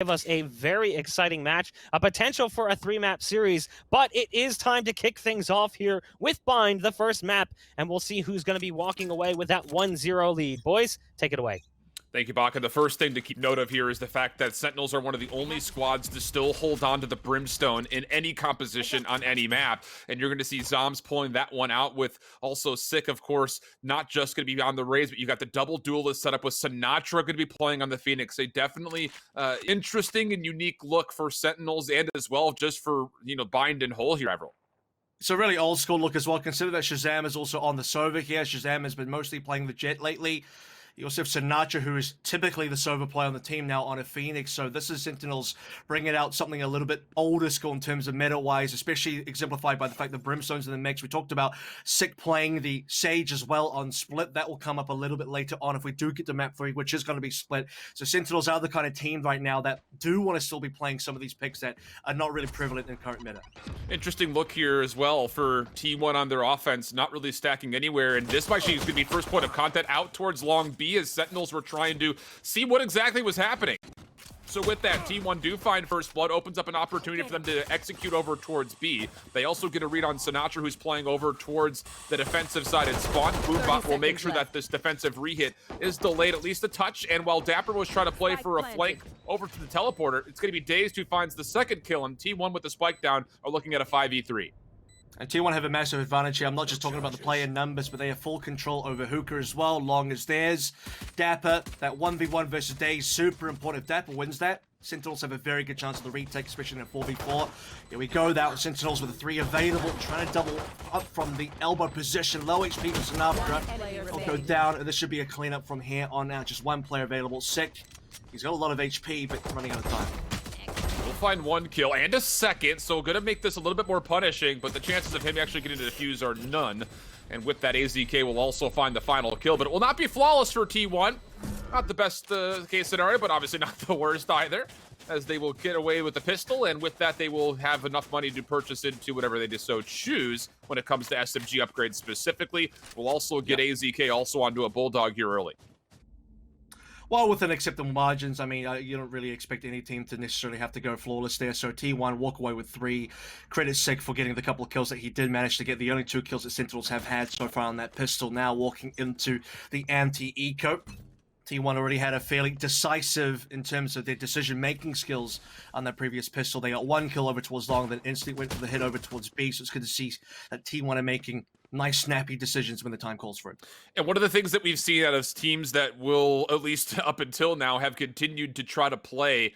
give us a very exciting match, a potential for a 3-map series, but it is time to kick things off here with Bind, the first map, and we'll see who's going to be walking away with that 1-0 lead. Boys, take it away. Thank you, Baka. The first thing to keep note of here is the fact that Sentinels are one of the only squads to still hold on to the Brimstone in any composition on any map. And you're going to see Zombs pulling that one out with also Sick, of course, not just going to be on the Raze, but you got the double duelist set up with sinatraa going to be playing on the Phoenix. A definitely interesting and unique look for Sentinels and as well just for, Bind and Hole here, Avril. It's a really old school look as well. Consider that ShahZam is also on the Sova here. ShahZam has been mostly playing the Jet lately. You also have sinatraa, who is typically the Sova player on the team, now on a Phoenix. So this is Sentinels bringing out something a little bit older school in terms of meta-wise, especially exemplified by the fact that Brimstone's in the mix. We talked about Sick playing the Sage as well on Split. That will come up a little bit later on if we do get to map 3, which is going to be Split. So Sentinels are the kind of team right now that do want to still be playing some of these picks that are not really prevalent in current meta. Interesting look here as well for T1 on their offense, not really stacking anywhere. And this actually is going to be first point of contact out towards Long B as Sentinels were trying to see what exactly was happening. So with that, T1 do find first blood, opens up an opportunity for them to execute over towards B. They also get a read on sinatraa, who's playing over towards the defensive side at spawn. Boombot will make sure that this defensive re-hit is delayed at least a touch, and while dapr was trying to play for a flank over to the teleporter, it's going to be DaZeD who finds the second kill, and T1 with the spike down are looking at a 5v3. And T1 have a massive advantage here. I'm not just talking about the player numbers, but they have full control over Hookah as well. Long as theirs. dapr, that 1v1 versus DaZeD, super important. If dapr wins that, Sentinels have a very good chance of the retake, especially in a 4v4. Here we go, that with Sentinels with the 3 available, trying to double up from the elbow position. Low HP for sinatraa. Will go down, and this should be a cleanup from here on out. Just one player available. Sick. He's got a lot of HP, but running out of time. We'll find 1 kill and a second, so gonna make this a little bit more punishing, but the chances of him actually getting to defuse are none. And with that, AZK will also find the final kill, but it will not be flawless for T1. Not the best case scenario, but obviously not the worst either, as they will get away with the pistol, and with that, they will have enough money to purchase into whatever they so choose when it comes to SMG upgrades specifically. We'll also get AZK also onto a Bulldog here early. Well, within acceptable margins, I mean, you don't really expect any team to necessarily have to go flawless there. So T1 walk away with 3. Credit Sick for getting the couple of kills that he did manage to get. The only 2 kills that Sentinels have had so far on that pistol. Now walking into the anti-eco. T1 already had a fairly decisive in terms of their decision-making skills on that previous pistol. They got 1 kill over towards Long, then instantly went for the hit over towards B. So it's good to see that T1 are making nice, snappy decisions when the time calls for it. And one of the things that we've seen out of teams that will, at least up until now, have continued to try to play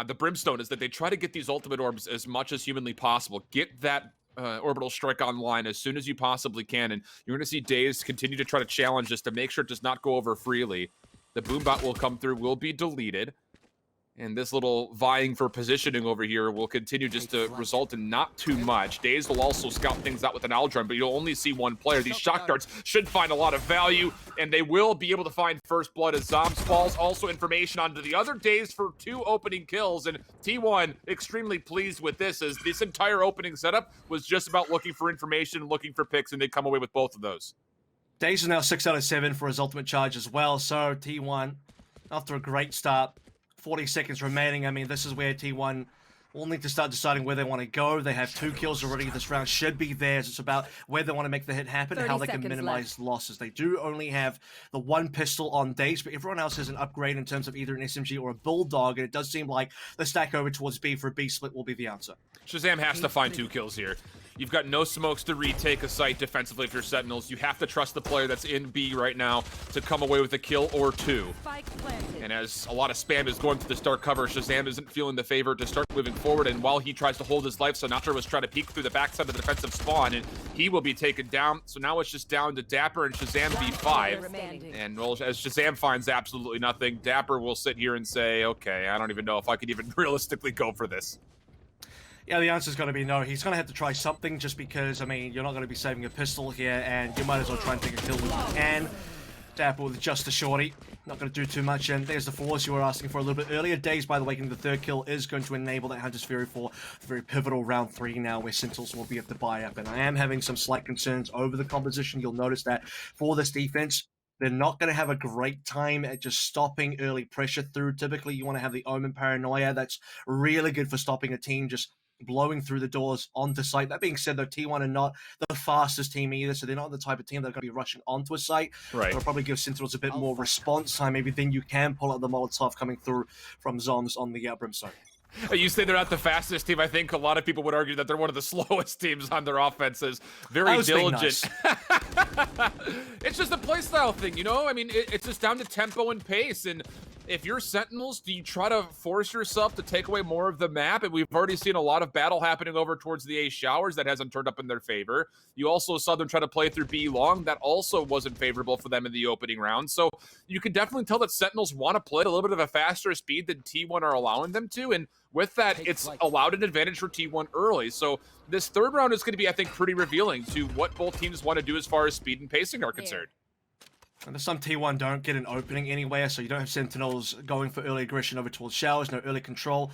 the Brimstone is that they try to get these ultimate orbs as much as humanly possible. Get that orbital strike online as soon as you possibly can. And you're going to see DaZeD continue to try to challenge this to make sure it does not go over freely. The Boombot will come through, will be deleted. And this little vying for positioning over here will continue just to result in not too much. DaZeD will also scout things out with an Aldrun, but you'll only see 1 player. These shock darts should find a lot of value, and they will be able to find first blood as Zombs falls. Also information onto the other DaZeD for 2 opening kills, and T1 extremely pleased with this, as this entire opening setup was just about looking for information, looking for picks, and they come away with both of those. DaZeD is now 6 out of 7 for his ultimate charge as well, so T1, after a great start, 40 seconds remaining. I mean, this is where T1 will need to start deciding where they want to go. They have 2 kills already. This round should be theirs. It's about where they want to make the hit happen, how they can minimize losses. They do only have the 1 pistol on DaZeD, but everyone else has an upgrade in terms of either an SMG or a Bulldog, and it does seem like the stack over towards B for a B split will be the answer. ShahZam has to find 2 kills here. You've got no smokes to retake a site defensively if you're Sentinels. You have to trust the player that's in B right now to come away with a kill or 2. And as a lot of spam is going through this dark cover, ShahZam isn't feeling the favor to start moving forward. And while he tries to hold his life, sinatraa was trying to peek through the backside of the defensive spawn, and he will be taken down. So now it's just down to dapr and ShahZam B5. And well, as ShahZam finds absolutely nothing, dapr will sit here and say, okay, I don't even know if I could even realistically go for this. Yeah, the answer's going to be no. He's going to have to try something just because, I mean, you're not going to be saving a pistol here, and you might as well try and take a kill when you can. dapr with just a shorty. Not going to do too much, and there's the force you were asking for a little bit earlier. DaZeD, by the way, getting the 3rd kill is going to enable that Hunter's Fury for the very pivotal round 3 now, where Sentinels will be able to buy up. And I am having some slight concerns over the composition. You'll notice that for this defense, they're not going to have a great time at just stopping early pressure through. Typically, you want to have the Omen paranoia. That's really good for stopping a team just blowing through the doors onto site. That being said, though, T1 are not the fastest team either, so they're not the type of team that are going to be rushing onto a site. Right. It'll probably give Sentinels a bit more response time. Maybe then you can pull out the Molotov coming through from zombs on the Brimstone. You say they're not the fastest team. I think a lot of people would argue that they're one of the slowest teams on their offenses. Very diligent. Nice. It's just a playstyle thing, you know? I mean, it's just down to tempo and pace. And if you're Sentinels, do you try to force yourself to take away more of the map? And we've already seen a lot of battle happening over towards the A showers. That hasn't turned up in their favor. You also saw them try to play through B long. That also wasn't favorable for them in the opening round. So you can definitely tell that Sentinels want to play at a little bit of a faster speed than T1 are allowing them to. And with that, it's allowed an advantage for T1 early. So this third round is going to be, I think, pretty revealing to what both teams want to do as far as speed and pacing are concerned. And some T1 don't get an opening anywhere, so you don't have Sentinels going for early aggression over towards showers, no early control.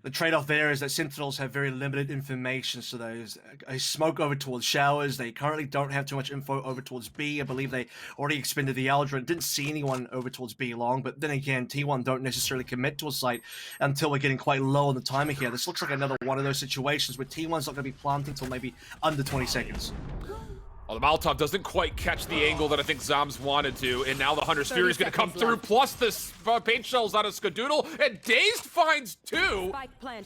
The trade-off there is that Sentinels have very limited information, so there's a smoke over towards showers. They currently don't have too much info over towards B. I believe they already expended the Aldra and didn't see anyone over towards B long, but then again, T1 don't necessarily commit to a site until we're getting quite low on the timer here. This looks like another one of those situations where T1's not going to be planting until maybe under 20 seconds. Well, the Molotov doesn't quite catch the angle that I think Zombs wanted to, and now the Hunter's Fury is going to come through, plus this paint shells out of Skadoodle, and DaZeD finds two.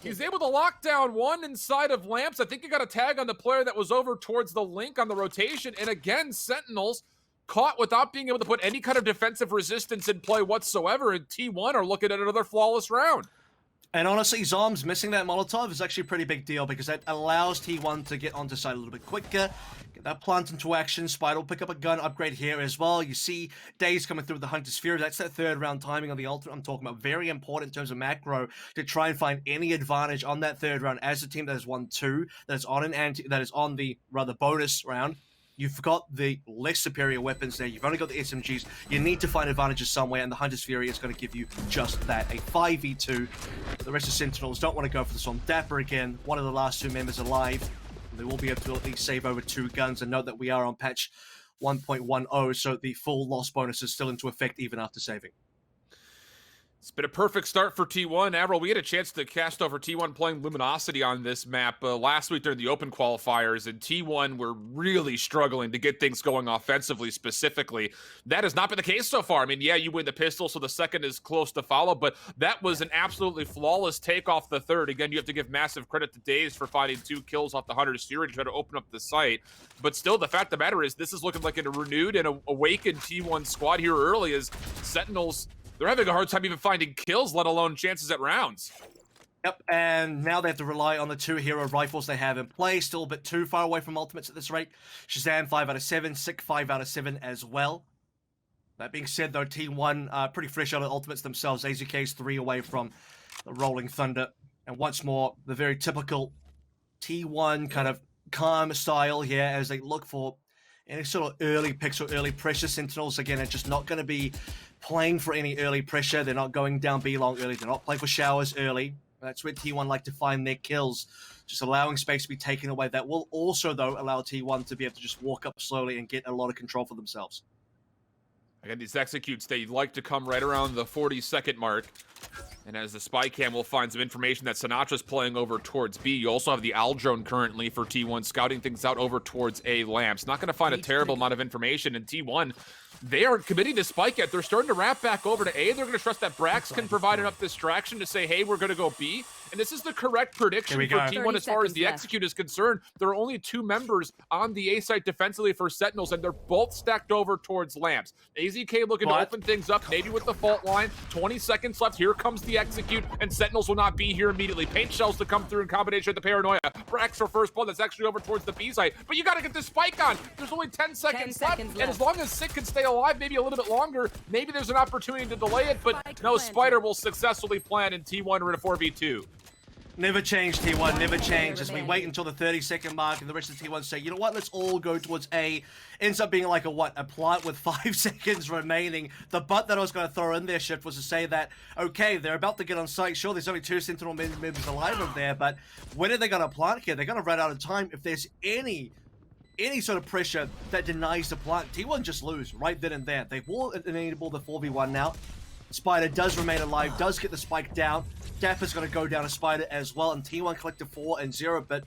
He's able to lock down one inside of Lamps. I think he got a tag on the player that was over towards the link on the rotation, and again, Sentinels caught without being able to put any kind of defensive resistance in play whatsoever, and T1 are looking at another flawless round. And honestly, Zombs missing that Molotov is actually a pretty big deal because that allows T1 to get onto site a little bit quicker, get that plant into action. Spyder will pick up a gun upgrade here as well. You see DaZeD coming through with the Hunter's Fury. That's that third round timing on the ultimate I'm talking about. Very important in terms of macro to try and find any advantage on that third round as a team that has won two, that is on the rather bonus round. You've got the less superior weapons there. You've only got the SMGs. You need to find advantages somewhere, and the Hunter's Fury is going to give you just that, a 5v2. The rest of Sentinels don't want to go for this one. dapr again, one of the last two members alive. They will be able to at least save over 2 guns, and note that we are on patch 1.10, so the full loss bonus is still into effect even after saving. It's been a perfect start for T1. Avril, we had a chance to cast over T1 playing Luminosity on this map last week during the Open Qualifiers, and T1 were really struggling to get things going offensively specifically. That has not been the case so far. I mean, yeah, you win the pistol, so the second is close to follow, but that was an absolutely flawless take off the third. Again, you have to give massive credit to DaZeD for finding 2 kills off the Hunter's Fury to try to open up the site. But still, the fact of the matter is this is looking like a renewed and awakened T1 squad here early as Sentinels, they're having a hard time even finding kills, let alone chances at rounds. Yep, and now they have to rely on the 2 hero rifles they have in play. Still a bit too far away from ultimates at this rate. ShahZam 5 out of 7, Sick 5 out of 7 as well. That being said, though, T1 pretty fresh out of ultimates themselves. AZK's 3 away from the Rolling Thunder. And once more, the very typical T1 kind of calm style here as they look for any sort of early picks or early pressure. Sentinels, again, are just not going to be playing for any early pressure. They're not going down B long early. They're not playing for showers early. That's where T1 like to find their kills, just allowing space to be taken away. That will also, though, allow T1 to be able to just walk up slowly and get a lot of control for themselves. Again, these executes, they like to come right around the 40-second mark. And as the spy cam will find some information that Sinatra's playing over towards B. You also have the Aldrone currently for T1 scouting things out over towards A Lamps. Not going to find a terrible amount of information in T1. They are committing to spike yet. They're starting to wrap back over to A. They're going to trust that Brax can provide enough distraction to say, hey, we're going to go B. And this is the correct prediction for T1 as far as the execute is concerned. There are only 2 members on the A site defensively for Sentinels, and they're both stacked over towards Lamps. AZK looking to open things up, maybe with the fault line. 20 seconds left. Here comes the execute, and Sentinels will not be here immediately. Paint shells to come through in combination with the paranoia. Brax for first blood. That's actually over towards the B site. But you got to get this spike on. There's only 10 seconds left. And as long as Sick can stay alive, maybe a little bit longer, maybe there's an opportunity to delay it. But no, Spyder will successfully plan, and T1 are in a 4v2. Never change, T1, never change. As we wait until the 30-second mark and the rest of T1 say, you know what, let's all go towards A. Ends up being like a plant with 5 seconds remaining. The butt that I was going to throw in there, Shift, was to say that, okay, they're about to get on site. Sure, there's only 2 Sentinel members alive over there, but when are they going to plant here? They're going to run out of time. If there's any any sort of pressure that denies the plant, T1 just lose right then and there. They will enable the 4v1 now. Spyder does remain alive, does get the spike down. dappr's going to go down a Spyder as well, and T1 collected 4 and 0. But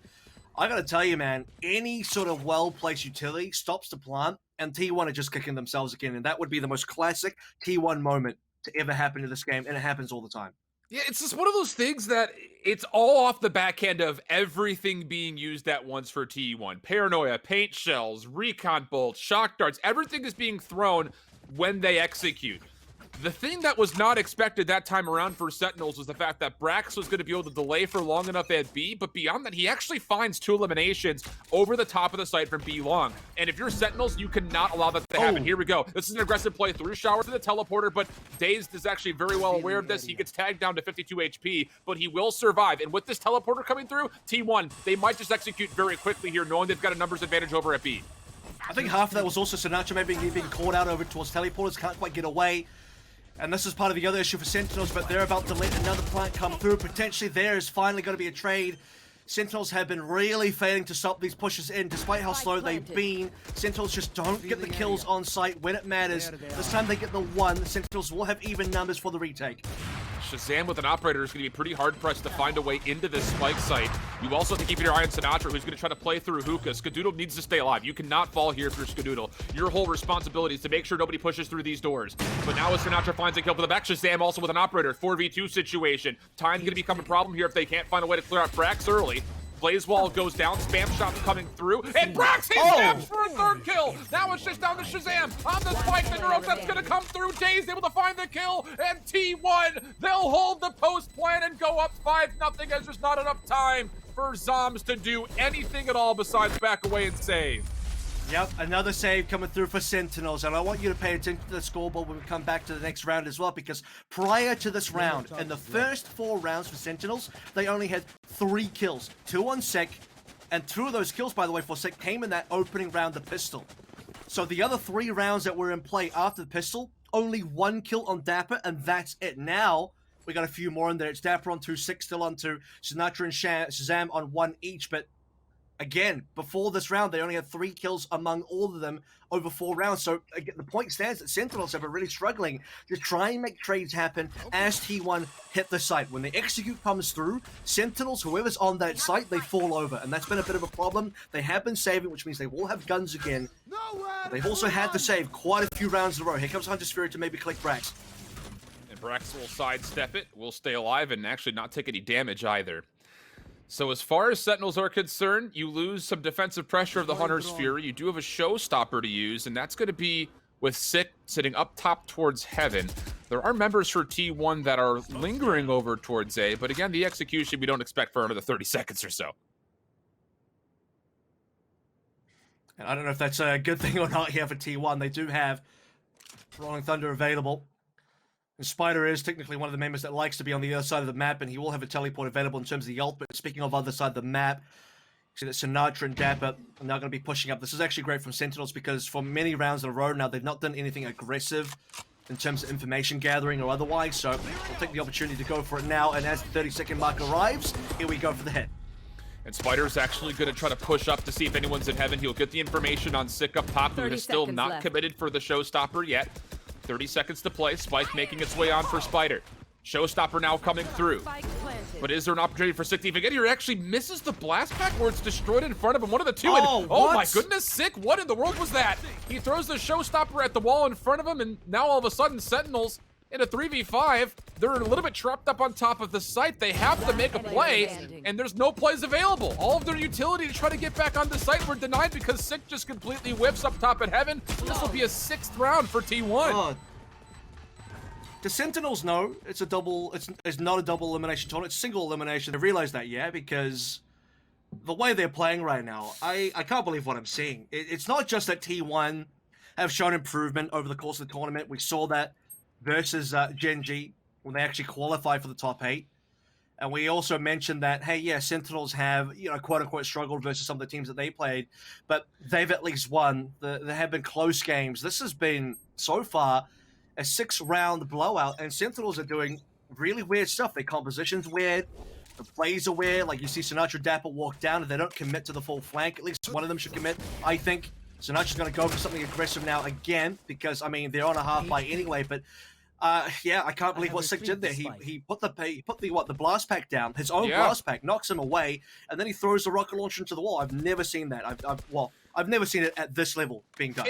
I got to tell you, man, any sort of well-placed utility stops the plant, and T1 are just kicking themselves again. And that would be the most classic T1 moment to ever happen in this game, and it happens all the time. Yeah, it's just one of those things that it's all off the backhand of everything being used at once for T1. Paranoia, paint shells, recon bolts, shock darts, everything is being thrown when they execute. The thing that was not expected that time around for Sentinels was the fact that Brax was going to be able to delay for long enough at B, but beyond that, he actually finds 2 eliminations over the top of the site from B long. And if you're Sentinels, you cannot allow that to happen. Here we go. This is an aggressive play through shower to the teleporter, but DaZeD is actually very well aware of this. He gets tagged down to 52 HP, but he will survive. And with this teleporter coming through, T1, they might just execute very quickly here, knowing they've got a numbers advantage over at B. I think half of that was also sinatraa maybe being called out over towards teleporters, can't quite get away. And this is part of the other issue for Sentinels, but they're about to let another plant come through. Potentially there is finally going to be a trade. Sentinels have been really failing to stop these pushes in, despite how slow they've been. Sentinels just don't get the kills on site when it matters. This time they get the 1. Sentinels will have even numbers for the retake. ShahZam with an operator is going to be pretty hard-pressed to find a way into this spike site. You also have to keep your eye on sinatraa, who's going to try to play through hookah. Skadoodle needs to stay alive. You cannot fall here if you're Skadoodle. Your whole responsibility is to make sure nobody pushes through these doors. But now as sinatraa finds a kill for the back, ShahZam also with an operator. 4v2 situation. Time's going to become a problem here if they can't find a way to clear out Brax early. Blaze wall goes down, spam shots coming through, and Brax he snaps for a 3rd kill! Now it's just down to ShahZam on the spike, the Neurocept's gonna come through, DaZeD able to find the kill, and T1, they'll hold the post plan and go up 5-0 as there's not enough time for zombs to do anything at all besides back away and save. Yep, another save coming through for Sentinels, and I want you to pay attention to the scoreboard when we come back to the next round as well, because prior to this round, in the first 4 rounds for Sentinels, they only had 3 kills, 2 on Sek, and 2 of those kills, by the way, for Sek came in that opening round, the pistol. So the other 3 rounds that were in play after the pistol, only 1 kill on dapr, and that's it. Now, we got a few more in there. It's dapr on 2, Sek still on 2, sinatraa and ShahZam on 1 each, but again, before this round, they only had 3 kills among all of them over 4 rounds. So again, the point stands that Sentinels have been really struggling to try and make trades happen as T1 hit the site. When the execute comes through, Sentinels, whoever's on that site, they fall over. And that's been a bit of a problem. They have been saving, which means they will have guns again. But they've also had to save quite a few rounds in a row. Here comes Hunter's Fury to maybe click Brax. And Brax will sidestep it, will stay alive, and actually not take any damage either. So as far as Sentinels are concerned, you lose some defensive pressure of the Hunter's Fury. You do have a showstopper to use, and that's going to be with Sik sitting up top towards Heaven. There are members for T1 that are lingering over towards A, but again, the execution we don't expect for another 30 seconds or so. And I don't know if that's a good thing or not here for T1. They do have Rolling Thunder available. And Spyder is technically one of the members that likes to be on the other side of the map, and he will have a teleport available in terms of the ult. But speaking of other side of the map, you see that sinatraa and dapr are now going to be pushing up. This is actually great from Sentinels because for many rounds in a row now, they've not done anything aggressive in terms of information gathering or otherwise. So we'll take the opportunity to go for it now. And as the 30-second mark arrives, here we go for the hit. And Spyder's actually going to try to push up to see if anyone's in Heaven. He'll get the information on Sik up top, who is still not committed for the showstopper yet. 30 seconds to play. Spike making its way on for Spyder. Showstopper now coming through. But is there an opportunity for Sik to even get here? He actually misses the blast pack where it's destroyed in front of him. One of the 2. Oh my goodness, Sik, what in the world was that? He throws the showstopper at the wall in front of him, and now all of a sudden Sentinels in a 3v5, they're a little bit trapped up on top of the site. They have to make a play, and there's no plays available. All of their utility to try to get back on the site were denied because Sik just completely whips up top at Heaven. This will be a 6th round for T1. The Sentinels know it's a double. It's not a double elimination tournament. It's single elimination. They realize that, yeah, because the way they're playing right now, I can't believe what I'm seeing. It's not just that T1 have shown improvement over the course of the tournament. We saw that versus Gen G when they actually qualified for the top 8. And we also mentioned that, hey, yeah, Sentinels have, quote-unquote struggled versus some of the teams that they played, but they've at least won. There have been close games. This has been, so far, a 6-round blowout, and Sentinels are doing really weird stuff. Their composition's weird. The plays aware, like you see sinatraa, dapr walk down, and they don't commit to the full flank. At least one of them should commit, I think. sinatra's going to go for something aggressive now again, because, I mean, they're on a half buy anyway, but yeah, I can't believe what Sick did there. He put the blast pack down, his own blast pack, knocks him away, and then he throws the rocket launcher into the wall. I've never seen that. I've never seen it at this level being done.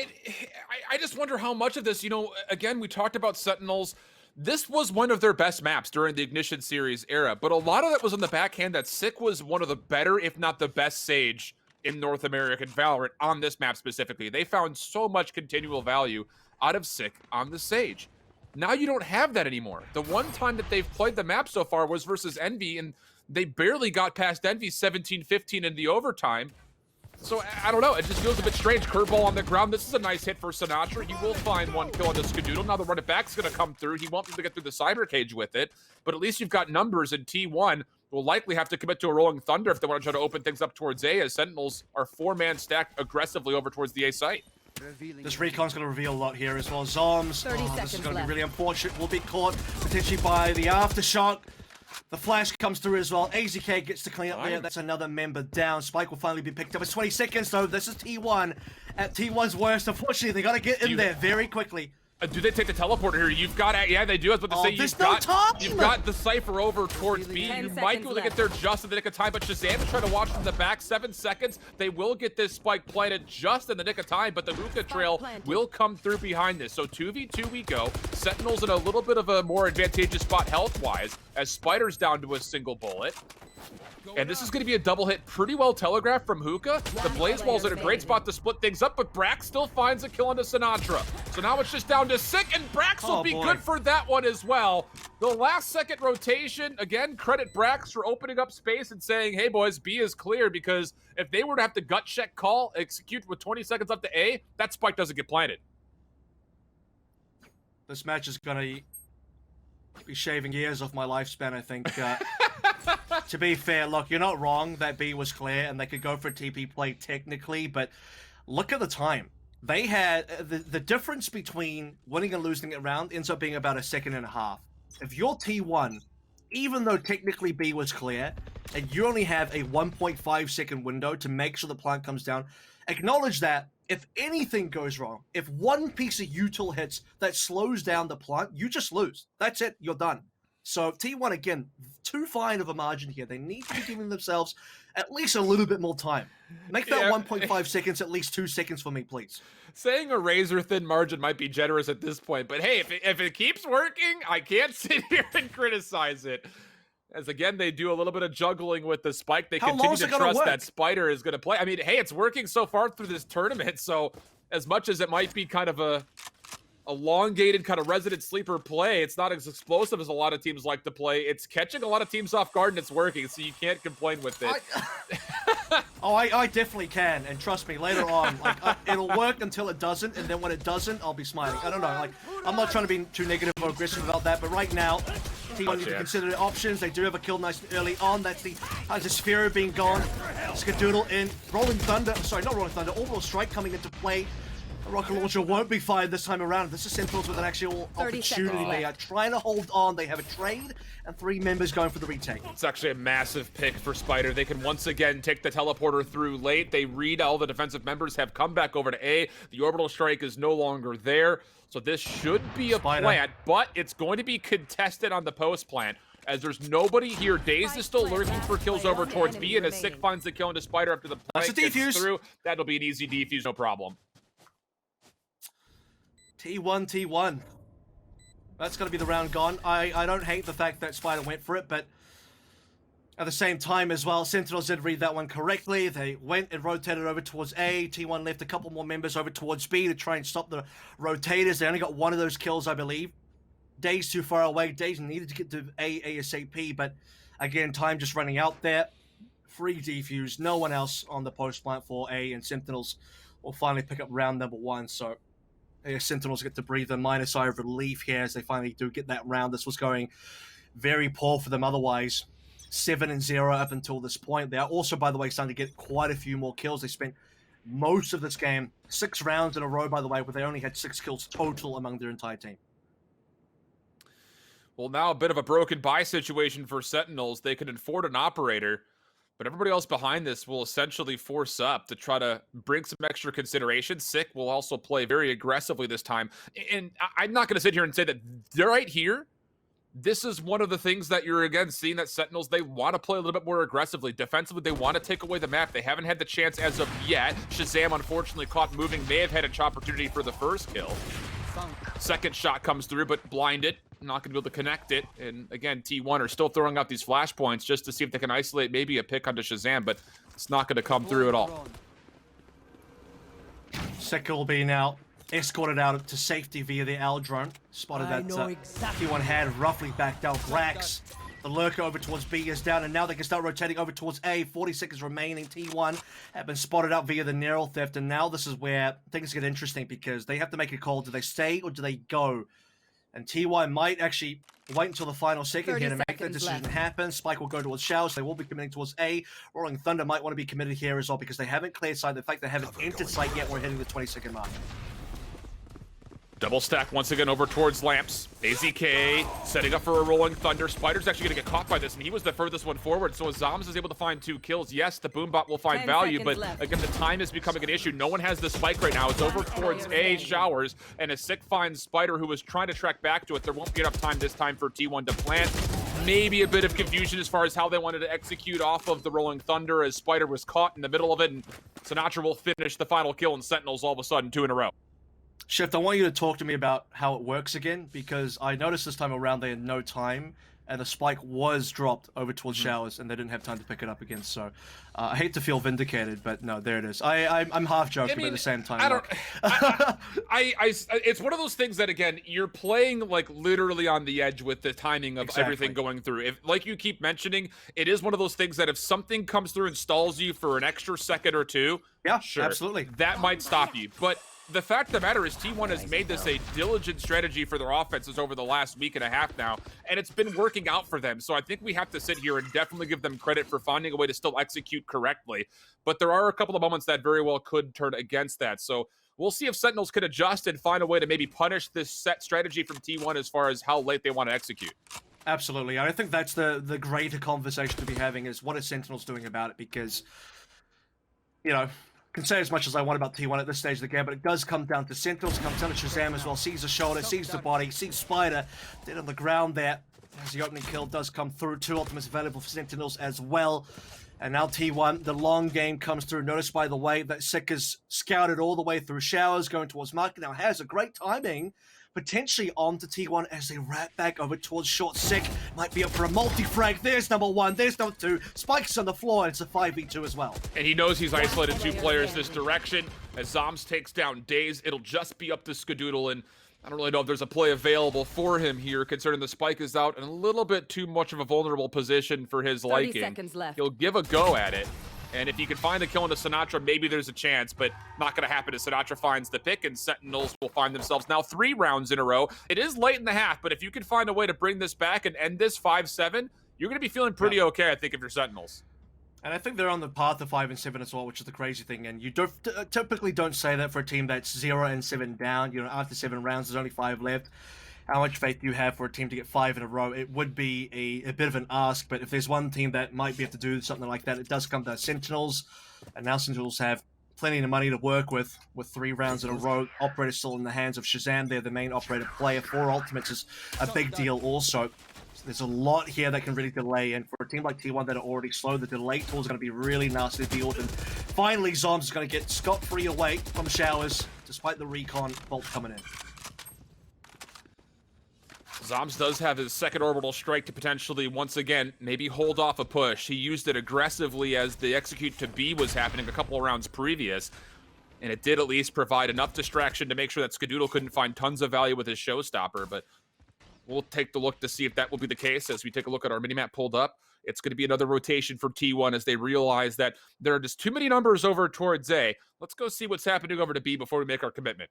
I just wonder how much of this, you know, again, we talked about Sentinels. This was one of their best maps during the Ignition Series era, but a lot of it was on the backhand that Sick was one of the better, if not the best Sage in North American Valorant on this map specifically. They found so much continual value out of Sick on the Sage. Now you don't have that anymore. The one time that they've played the map so far was versus Envy, and they barely got past Envy 17-15 in the overtime. So, I don't know. It just feels a bit strange. Curveball on the ground. This is a nice hit for sinatraa. He will find one kill on the Skadoodle. Now the run it back's going to come through. He won't be able to get through the cyber cage with it, but at least you've got numbers, and T1 will likely have to commit to a Rolling Thunder if they want to try to open things up towards A, as Sentinels are 4-man stacked aggressively over towards the A site. This recon's going to reveal a lot here as well. Zombs, this is going to be really unfortunate. Will be caught potentially by the aftershock. The flash comes through as well. AZK gets to clean up there. That's another member down. Spike will finally be picked up. It's 20 seconds though. This is T1 at T1's worst. Unfortunately, they got to get in there very quickly. Do they take the teleporter here? You've got, yeah, they do. I was about to say, you've got the Cypher over towards B. You might be able to get there just in the nick of time, but ShahZam is trying to watch from the back. 7 seconds. They will get this spike planted just in the nick of time, but the hookah trail will come through behind this. So 2v2 we go. Sentinels in a little bit of a more advantageous spot health-wise, as Spyder's down to a single bullet. And this is going to be a double hit, pretty well telegraphed from Hookah. The Blaze Wall's in a great spot to split things up, but Brax still finds a kill on the sinatraa. So now it's just down to Sick, and Brax will be good for that one as well. The last second rotation, again, credit Brax for opening up space and saying, hey boys, B is clear, because if they were to have to gut check call, execute with 20 seconds up to A, that spike doesn't get planted. This match is going to be shaving years off my lifespan, I think. To be fair, look, you're not wrong that B was clear and they could go for a TP play technically, but look at the time. They had the difference between winning and losing a round ends up being about a second and a half. If you're T1, even though technically B was clear, and you only have a 1.5 second window to make sure the plant comes down, acknowledge that if anything goes wrong, if one piece of util hits that slows down the plant, you just lose. That's it, you're done. So T1, again, too fine of a margin here. They need to be giving themselves at least a little bit more time. Make that 1.5 seconds at least 2 seconds for me, please. Saying a razor-thin margin might be generous at this point, but hey, if it keeps working, I can't sit here and criticize it. As again, they do a little bit of juggling with the spike. They continue to trust that Spyder is going to play. I mean, hey, it's working so far through this tournament, so as much as it might be kind of a elongated kind of resident sleeper play, it's not as explosive as a lot of teams like to play. It's catching a lot of teams off guard and it's working, so you can't complain with it. I definitely can, and trust me, later on, like it'll work until it doesn't, and then when it doesn't, I'll be smiling. I don't know, like I'm not trying to be too negative or aggressive about that, but right now, T1 need to consider the options. They do have a kill nice and early on. That's the Sphere being gone. Skadoodle in. Rolling Thunder, sorry, not Rolling Thunder, Orbital Strike coming into play. The rocket launcher won't be fired this time around. This is Sentinels with an actual opportunity. They are trying to hold on. They have a trade and 3 members going for the retake. It's actually a massive pick for Spyder. They can once again take the teleporter through late. They read all the defensive members have come back over to A. The orbital strike is no longer there. So this should be a plant, but it's going to be contested on the post plant, as there's nobody here. DaZeD is still lurking for kills over towards B, and as Sick finds the kill into Spyder after the plant gets through, that'll be an easy defuse, no problem. T1. That's going to be the round gone. I don't hate the fact that Spyder went for it, but at the same time as well, Sentinels did read that one correctly. They went and rotated over towards A. T1 left a couple more members over towards B to try and stop the rotators. They only got one of those kills, I believe. DaZeD too far away. DaZeD needed to get to A ASAP, but again, time just running out there. Free defuse. No one else on the post plant for A, and Sentinels will finally pick up round number 1, so Sentinels get to breathe a minor sigh of relief here as they finally do get that round. This was going very poor for them otherwise. 7-0 up until this point. They are also, by the way, starting to get quite a few more kills. They spent most of this game, 6 rounds in a row, by the way, where they only had 6 kills total among their entire team. Well, now a bit of a broken buy situation for Sentinels. They can afford an operator, but everybody else behind this will essentially force up to try to bring some extra consideration. Sick will also play very aggressively this time. And I'm not going to sit here and say that they're right here. This is one of the things that you're, again, seeing that Sentinels, they want to play a little bit more aggressively. Defensively, they want to take away the map. They haven't had the chance as of yet. ShahZam, unfortunately, caught moving, may have had an opportunity for the first kill. Second shot comes through, but blinded. Not going to be able to connect it. And again, T1 are still throwing out these flashpoints just to see if they can isolate maybe a pick onto ShahZam, but it's not going to come through at all. Sick will be now escorted out to safety via the L drone. Spotted that T1 had roughly backed out. Brax, the lurker over towards B is down, and now they can start rotating over towards A. 40 seconds remaining. T1 have been spotted out via the Neural Theft, and now this is where things get interesting because they have to make a call. Do they stay or do they go? And T1 might actually wait until the final second here to make that decision happen. Spike will go towards Showers. They will be committing towards A. Rolling Thunder might want to be committed here as well because they haven't cleared side. The fact they haven't entered site yet, we're hitting the 20-second mark. Double stack once again over towards Lamps. AZK setting up for a Rolling Thunder. Spyder's actually going to get caught by this, and he was the furthest one forward. So as zombs is able to find 2 kills, yes, the Boombot will find value, but again, the time is becoming an issue. No one has the spike right now. It's over towards A, Showers, and a Sick finds Spyder, who was trying to track back to it. There won't be enough time this time for T1 to plant. Maybe a bit of confusion as far as how they wanted to execute off of the Rolling Thunder as Spyder was caught in the middle of it, and Sinatraa will finish the final kill, and Sentinels all of a sudden 2 in a row. Shift, I want you to talk to me about how it works again, because I noticed this time around they had no time, and the spike was dropped over towards Showers, and they didn't have time to pick it up again. So I hate to feel vindicated, but no, there it is. I'm half joking, but at the same time, I don't. It's one of those things that, again, you're playing like literally on the edge with the timing of everything going through. If, like you keep mentioning, it is one of those things that if something comes through and stalls you for an extra second or two, yeah, sure, absolutely, that might stop you, but. The fact of the matter is T1 has made this a diligent strategy for their offenses over the last week and a half now, and it's been working out for them. So I think we have to sit here and definitely give them credit for finding a way to still execute correctly. But there are a couple of moments that very well could turn against that. So we'll see if Sentinels can adjust and find a way to maybe punish this set strategy from T1 as far as how late they want to execute. Absolutely. I think that's the greater conversation to be having is what are Sentinels doing about it? Because, you know, can say as much as I want about T1 at this stage of the game, but it does come down to Sentinels, comes down to ShahZam as well, sees the shoulder, sees the body, sees Spyder dead on the ground there. As the opening kill does come through, 2 ultimates available for Sentinels as well. And now T1, the long game comes through. Notice, by the way, that Sick is scouted all the way through Showers, going towards Market. Now has a great timing, potentially onto T1 as they wrap back over towards Short. Sick might be up for a multi-frag. There's number 1, there's number 2. Spike's on the floor, and it's a 5v2 as well. And he knows he's isolated 2 players this direction. As zombs takes down DaZeD, it'll just be up to Skadoodle, and I don't really know if there's a play available for him here, considering the spike is out in a little bit too much of a vulnerable position for his liking. He'll give a go at it. And if he can find the kill into Sinatraa, maybe there's a chance, but not going to happen as Sinatraa finds the pick, and Sentinels will find themselves now 3 rounds in a row. It is late in the half, but if you can find a way to bring this back and end this 5-7, you're going to be feeling pretty okay, I think, if you're Sentinels. And I think they're on the path to 5-7 as well, which is the crazy thing. And you typically don't say that for a team that's 0-7 down. You know, after 7 rounds, there's only 5 left. How much faith do you have for a team to get 5 in a row? It would be a bit of an ask, but if there's one team that might be able to do something like that, it does come to Sentinels. And now Sentinels have plenty of money to work with 3 rounds in a row. Operator still in the hands of ShahZam. They're the main operator player. 4 ultimates is a big deal also. So there's a lot here that can really delay, and for a team like T1 that are already slow, the delay tool is going to be really nasty to deal with. And finally, Zombs is going to get scot-free away from Showers, despite the recon bolt coming in. Zombs does have his second orbital strike to potentially, once again, maybe hold off a push. He used it aggressively as the execute to B was happening a couple of rounds previous, and it did at least provide enough distraction to make sure that Skadoodle couldn't find tons of value with his showstopper, but we'll take the look to see if that will be the case as we take a look at our minimap pulled up. It's going to be another rotation for T1 as they realize that there are just too many numbers over towards A. Let's go see what's happening over to B before we make our commitment.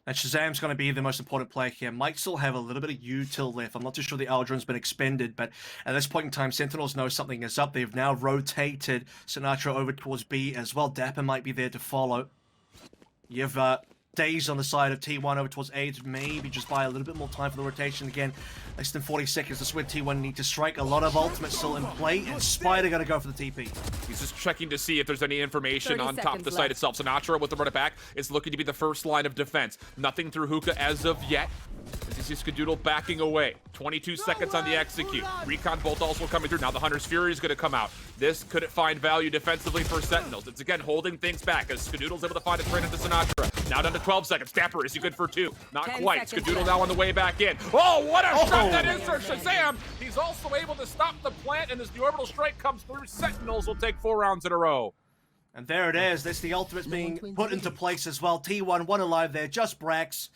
And ShahZam's going to be the most important player here. Might still have a little bit of util left. I'm not too sure the Aldrin's been expended, but at this point in time, Sentinels know something is up. They've now rotated Sinatraa over towards B as well. dapr might be there to follow. You've DaZeD on the side of T1 over towards A to maybe just buy a little bit more time for the rotation again. Less than 40 seconds. That's where T1 need to strike. A lot of ultimates still in play, and Spyder gonna go for the TP. He's just checking to see if there's any information on top of the seconds site left. itself. Sinatraa with the run it back is looking to be the first line of defense. Nothing through Hookah as of yet. As you see Skadoodle backing away. 22 seconds on the execute. Recon bolt also coming through. Now the Hunter's Fury is going to come out. This could it find value defensively for Sentinels. It's again holding things back as Skadoodle's able to find a train into Sinatraa. Now down to 12 seconds. dapr, is he good for 2? Not 10 quite. seconds Skadoodle left. now on the way back in. Oh, what a shot that is for ShahZam! He's also able to stop the plant, and as the orbital strike comes through, Sentinels will take 4 rounds in a row. And there it is. That's the ultimates being put into place as well. T1, one alive there, just brax.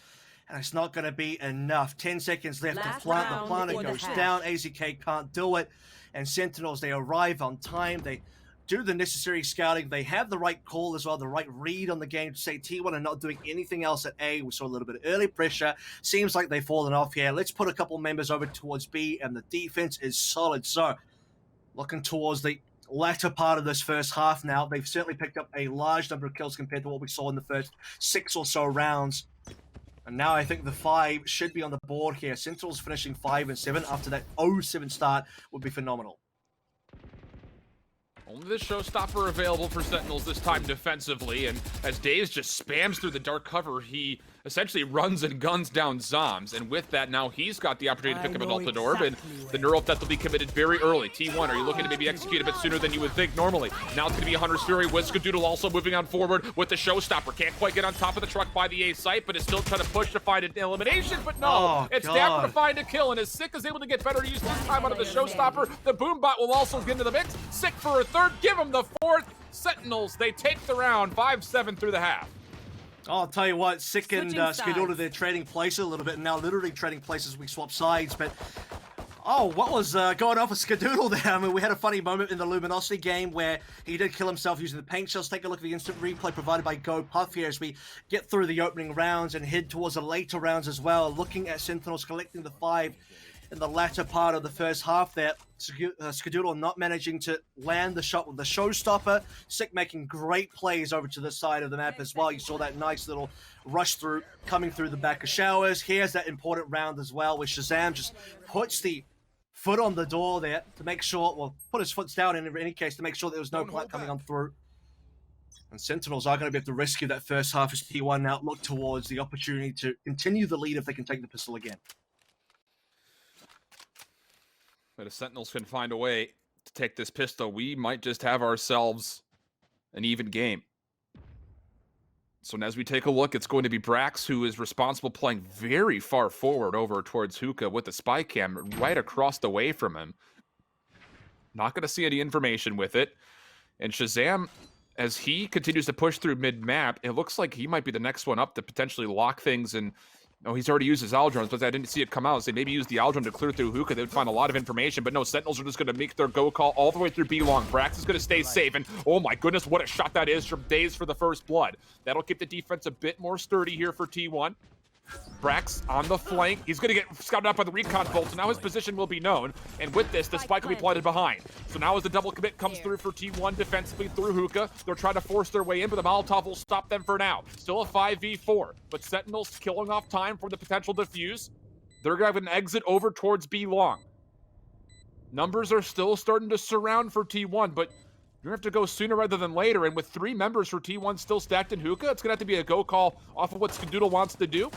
And it's not going to be enough. 10 seconds left Last to plant. The round planet for the goes half. down. AZK can't do it. And Sentinels, they arrive on time. They do the necessary scouting. They have the right call as well, the right read on the game to say T1 are not doing anything else at A. We saw a little bit of early pressure. Seems like they've fallen off here. Let's put a couple members over towards B, and the defense is solid. So, looking towards the latter part of this first half now, they've certainly picked up a large number of kills compared to what we saw in the first 6 or so rounds. And now I think the 5 should be on the board here. Sentinels finishing 5 and 7 after that 0-7 start would be phenomenal. Only the showstopper available for Sentinels this time defensively, and as DaZeD just spams through the dark cover, he essentially runs and guns down zombs, and with that, now he's got the opportunity to pick up an ultimate orb, and the neural theft will be committed very early. T1, are you looking to maybe execute a bit sooner than you would think normally? Now it's going to be a Hunter's Fury with Skadoodle also moving on forward with the showstopper. Can't quite get on top of the truck by the A site, but is still trying to push to find an elimination, but no, Oh, it's God. dapr to find a kill, and as Sick is able to get better use this time out of the showstopper, the Boombot will also get into the mix. Sick for a third, give him the 4th. Sentinels, they take the round, 5-7 through the half. Oh, I'll tell you what, Sick and Switching Skadoodle, sides. they're trading places a little bit, and now literally trading places we swap sides, but oh, what was going on for Skadoodle there? I mean, we had a funny moment in the Luminosity game where he did kill himself using the paint shells. Take a look at the instant replay provided by GoPuff here as we get through the opening rounds and head towards the later rounds as well. Looking at Sentinels collecting the 5 in the latter part of the first half there. Skadoodle not managing to land the shot with the showstopper. Sick making great plays over to the side of the map as well. You saw that nice little rush through coming through the back of showers. Here's that important round as well where ShahZam just puts the foot on the door there to make sure, well, put his foot down in any case to make sure there was no Don't plant hold coming back. on through. And Sentinels are going to be able to rescue that first half as T1 now look towards the opportunity to continue the lead if they can take the pistol again. But if Sentinels can find a way to take this pistol, we might just have ourselves an even game. So as we take a look, it's going to be Brax, who is responsible playing very far forward over towards Hookah with the spy cam right across the way from him. Not going to see any information with it. And ShahZam, as he continues to push through mid-map, it looks like he might be the next one up to potentially lock things and oh, he's already used his Aldrons, but I didn't see it come out. So they maybe use the Aldron to clear through Hookah. They would find a lot of information, but no, Sentinels are just going to make their go call all the way through B-Long. Brax is going to stay safe, and oh my goodness, what a shot that is from DaZeD for the first blood. That'll keep the defense a bit more sturdy here for T1. Brax on the flank. He's going to get scouted out by the recon bolt, so now his position will be known. And with this, the spike will be planted behind. So now as the double commit comes through for T1 defensively through Hookah, they're trying to force their way in, but the Molotov will stop them for now. Still a 5v4, but Sentinels killing off time for the potential defuse. They're going to have an exit over towards B-Long. Numbers are still starting to surround for T1, but you're going to have to go sooner rather than later, and with 3 members for T1 still stacked in Hookah, it's going to have to be a go call off of what Skadoodle wants to do.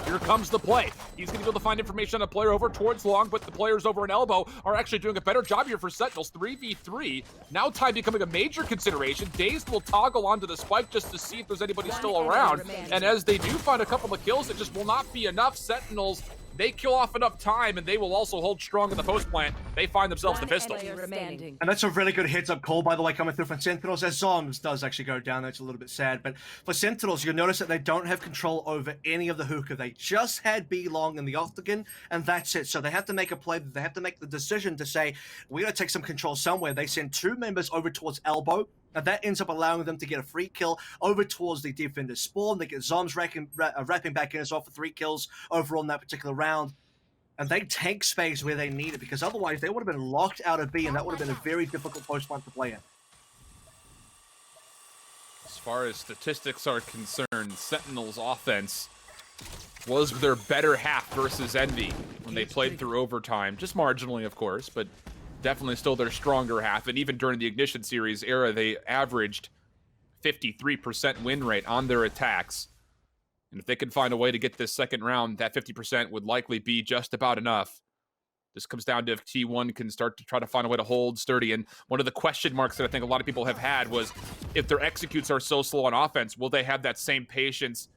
Here comes the play. He's going to be able to find information on a player over towards Long, but the players over an elbow are actually doing a better job here for Sentinels. 3v3. Now time becoming a major consideration. DaZeD will toggle onto the spike just to see if there's anybody still around. And as they do find a couple of kills, it just will not be enough. Sentinels, they kill off enough time, and they will also hold strong in the post plant. They find themselves the pistol. Remaining. And that's a really good heads-up call, by the way, coming through from Sentinels, as Zombs does actually go down. That's a little bit sad. But for Sentinels, you'll notice that they don't have control over any of the Hookah. They just had B-Long in the octagon, and that's it. So they have to make a play. They have to make the decision to say, we're going to take some control somewhere. They send 2 members over towards Elbow, and that ends up allowing them to get a free kill over towards the defender's spawn. They get Zombs wrapping back in as well for 3 kills over on that particular round. And they take space where they need it, because otherwise they would have been locked out of B, and that would have been a very difficult post plant to play in. far as statistics are concerned, Sentinels offense was their better half versus Envy when they played through overtime. Just marginally, of course, but definitely still their stronger half. And even during the Ignition Series era, they averaged 53% win rate on their attacks. And if they can find a way to get this second round, that 50% would likely be just about enough. This comes down to if T1 can start to try to find a way to hold sturdy. And one of the question marks that I think a lot of people have had was, if their executes are so slow on offense, will they have that same patience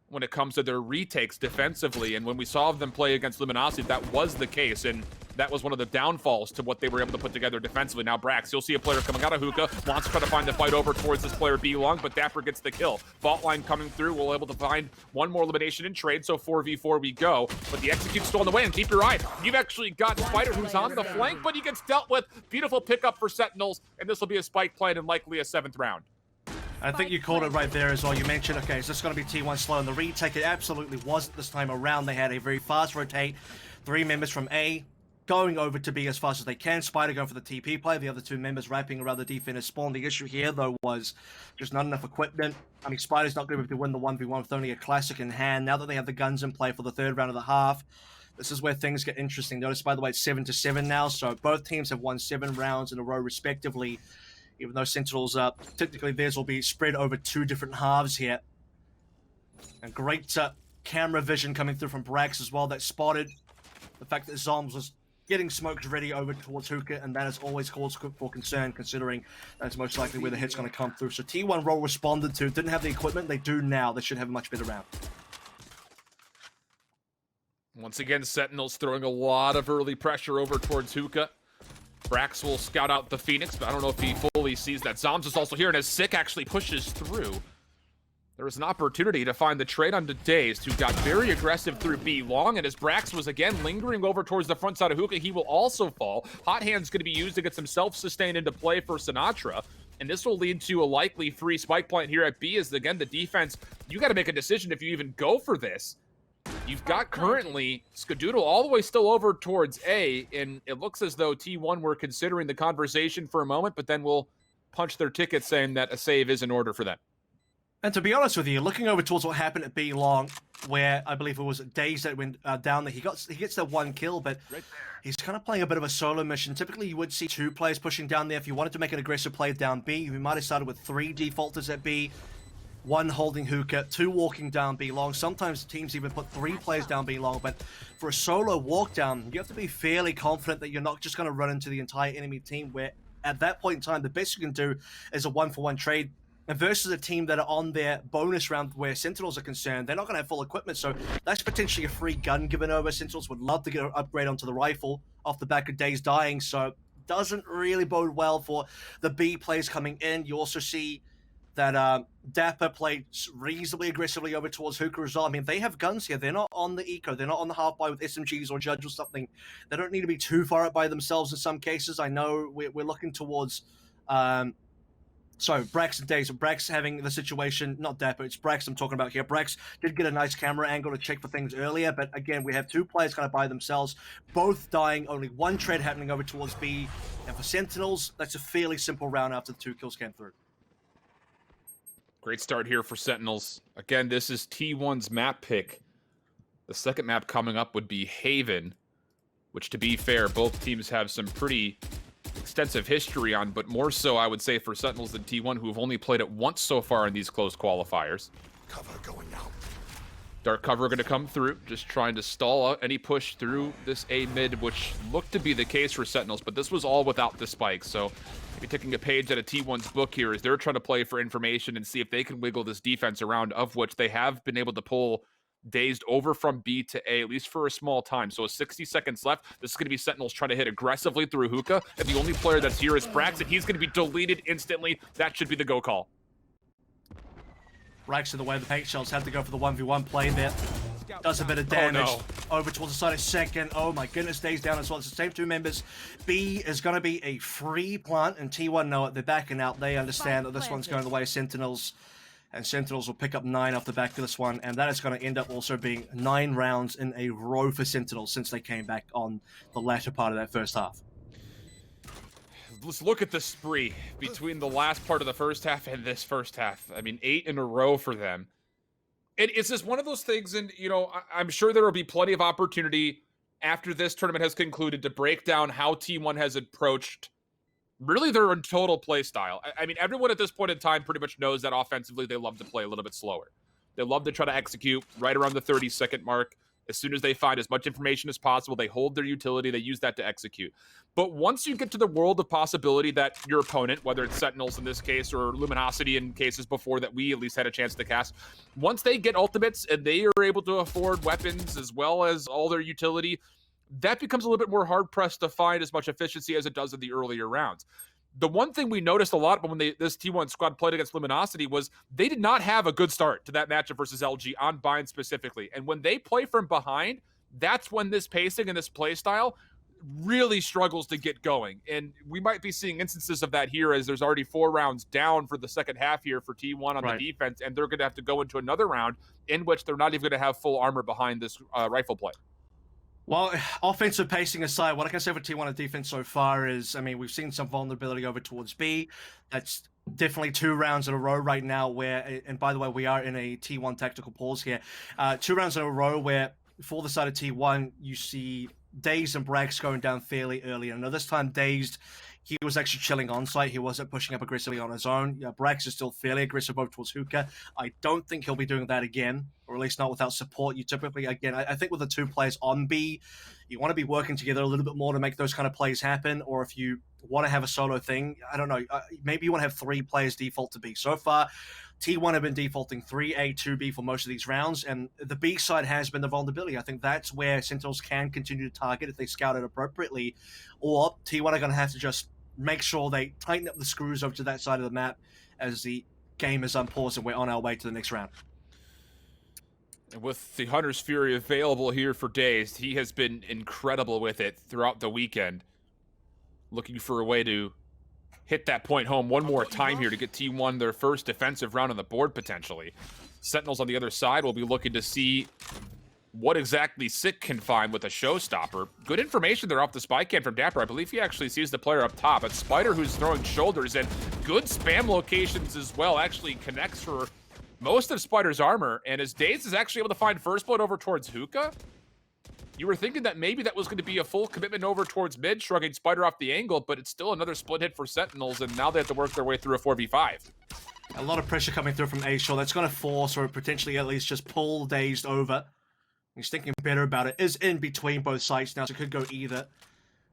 when it comes to their retakes defensively? And when we saw them play against Luminosity, that was the case. And that was one of the downfalls to what they were able to put together defensively. Now Brax, you'll see a player coming out of Hookah, wants to try to find the fight over towards this player B long, but dapr gets the kill. Vault line coming through, we'll able to find one more elimination in trade, so 4v4 we go. But the execute's still on the way, and keep your eye. You've actually got Spyder, who's on the flank, but he gets dealt with. Beautiful pickup for Sentinels, and this will be a spike plan and likely a 7th round. I think you called it right there as well. You mentioned, okay, is this going to be T1 slow in the retake? It absolutely wasn't this time around. They had a very fast rotate. 3 members from A going over to B as fast as they can. Spyder going for the TP play. The other 2 members wrapping around the defender's spawn. The issue here, though, was just not enough equipment. I mean, Spyder's not going to be able to win the 1v1 with only a classic in hand. Now that they have the guns in play for the 3rd round of the half, this is where things get interesting. Notice, by the way, it's 7-7 now, so both teams have won 7 rounds in a row, respectively. Even though Sentinels, technically theirs will be spread over 2 different halves here. And great camera vision coming through from Brax as well, that spotted the fact that Zombs was getting smoked ready over towards Hookah, and that is always cause for concern, considering that's most likely where the hit's going to come through. So T1 role responded to, didn't have the equipment, they do now. They should have a much better round. Once again, Sentinels throwing a lot of early pressure over towards Hookah. Brax will scout out the Phoenix, but I don't know if he fully sees that. Zombs is also here, and as Sick actually pushes through, there was an opportunity to find the trade onto DaZeD, who got very aggressive through B long, and as Brax was again lingering over towards the front side of Hookah, he will also fall. Hot Hand's going to be used to get some self-sustain into play for Sinatraa, and this will lead to a likely free spike plant here at B, as again, the defense, you got to make a decision if you even go for this. You've got currently Skadoodle all the way still over towards A, and it looks as though T1 were considering the conversation for a moment, but then will punch their ticket saying that a save is in order for them. And to be honest with you, looking over towards what happened at B long, where I believe it was DaZeD that went down there, he gets that 1 kill, but he's kind of playing a bit of a solo mission. Typically, you would see 2 players pushing down there. If you wanted to make an aggressive play down B, we might have started with 3 defaulters at B. 1 holding Hookah, 2 walking down B long. Sometimes teams even put 3 players down B long, but for a solo walk down, you have to be fairly confident that you're not just going to run into the entire enemy team, where at that point in time, the best you can do is a 1-for-1 trade. And versus a team that are on their bonus round where Sentinels are concerned, they're not going to have full equipment, so that's potentially a free gun given over. Sentinels would love to get an upgrade onto the rifle off the back of DaZeD dying, so doesn't really bode well for the B players coming in. You also see that dapr played reasonably aggressively over towards Hookah as well. I mean, they have guns here. They're not on the eco. They're not on the half-buy with SMGs or Judge or something. They don't need to be too far up by themselves in some cases. I know we're looking towards... Brax and DaZeD. Brax having the situation, not dapr, it's Brax I'm talking about here. Brax did get a nice camera angle to check for things earlier, but again, we have 2 players kind of by themselves, both dying, only 1 trade happening over towards B. And for Sentinels, that's a fairly simple round after the 2 kills came through. Great start here for Sentinels. Again, this is T1's map pick. The second map coming up would be Haven, which, to be fair, both teams have some pretty extensive history on, but more so, I would say, for Sentinels than T1, who have only played it once so far in these close qualifiers. Cover going out. Dark cover going to come through, just trying to stall out any push through this A mid, which looked to be the case for Sentinels, but this was all without the spike, so maybe taking a page out of T1's book here as they're trying to play for information and see if they can wiggle this defense around, of which they have been able to pull DaZeD over from B to A, at least for a small time. So 60 seconds left. This is going to be Sentinels trying to hit aggressively through Hookah, and the only player that's here is Brax, and he's going to be deleted instantly. That should be the go call. Brax in the way of the paint shells, had to go for the 1v1 play there. Does a bit of damage. Oh, no. Over towards the side of second. Oh my goodness, stays down as well. It's the same 2 members. B is going to be a free plant, and T1 know it. They're backing out. They understand that this one's going the way of Sentinels. And Sentinels will pick up 9 off the back of this one, and that is going to end up also being 9 rounds in a row for Sentinels since they came back on the latter part of that first half. let's look at the spree between the last part of the first half and this first half. I mean, 8 in a row for them. It's just one of those things, and, you know, I'm sure there will be plenty of opportunity after this tournament has concluded to break down how T1 has approached really their total play style. I mean, everyone at this point in time pretty much knows that offensively they love to play a little bit slower. They love to try to execute right around the 30-second mark. As soon as they find as much information as possible, they hold their utility, they use that to execute. But once you get to the world of possibility that your opponent, whether it's Sentinels in this case or Luminosity in cases before that we at least had a chance to cast, once they get ultimates and they are able to afford weapons as well as all their utility, that becomes a little bit more hard-pressed to find as much efficiency as it does in the earlier rounds. The one thing we noticed a lot when this T1 squad played against Luminosity was they did not have a good start to that matchup versus LG on Bind specifically. And when they play from behind, that's when this pacing and this play style really struggles to get going. And we might be seeing instances of that here as there's already 4 rounds down for the second half here for T1 on the defense, and they're going to have to go into another round in which they're not even going to have full armor behind this rifle play. Well, offensive pacing aside, what I can say for T1 on defense so far is, I mean, we've seen some vulnerability over towards B. That's definitely 2 rounds in a row right now where, and by the way, we are in a T1 tactical pause here. 2 rounds in a row where for the side of T1, you see DaZeD and Brax going down fairly early. And this time, DaZeD, he was actually chilling on site. He wasn't pushing up aggressively on his own. Brax is still fairly aggressive over towards Hookah. I don't think he'll be doing that again, or at least not without support. You typically, again, I think with the 2 players on B, you want to be working together a little bit more to make those kind of plays happen. Or if you want to have a solo thing, I don't know, maybe you want to have 3 players default to B. So far, T1 have been defaulting 3A, 2B for most of these rounds, and the B side has been the vulnerability. I think that's where Sentinels can continue to target if they scout it appropriately, or T1 are going to have to just make sure they tighten up the screws over to that side of the map as the game is unpaused and we're on our way to the next round. And with the Hunter's Fury available here for DaZeD, he has been incredible with it throughout the weekend. Looking for a way to hit that point home one more time here to get T1 their first defensive round on the board, potentially. Sentinels on the other side will be looking to see what exactly Sick can find with a showstopper. Good information there off the spy cam from dapr. I believe he actually sees the player up top. It's Spyder who's throwing shoulders, and good spam locations as well. Actually connects for most of Spyder's armor, and as DaZeD is actually able to find first blood over towards Hookah, you were thinking that maybe that was going to be a full commitment over towards mid, shrugging Spyder off the angle, but it's still another split hit for Sentinels, and now they have to work their way through a 4v5. A lot of pressure coming through from A shore. That's going to force or potentially at least just pull DaZeD over. He's thinking better about it. Is in between both sites now, so it could go either.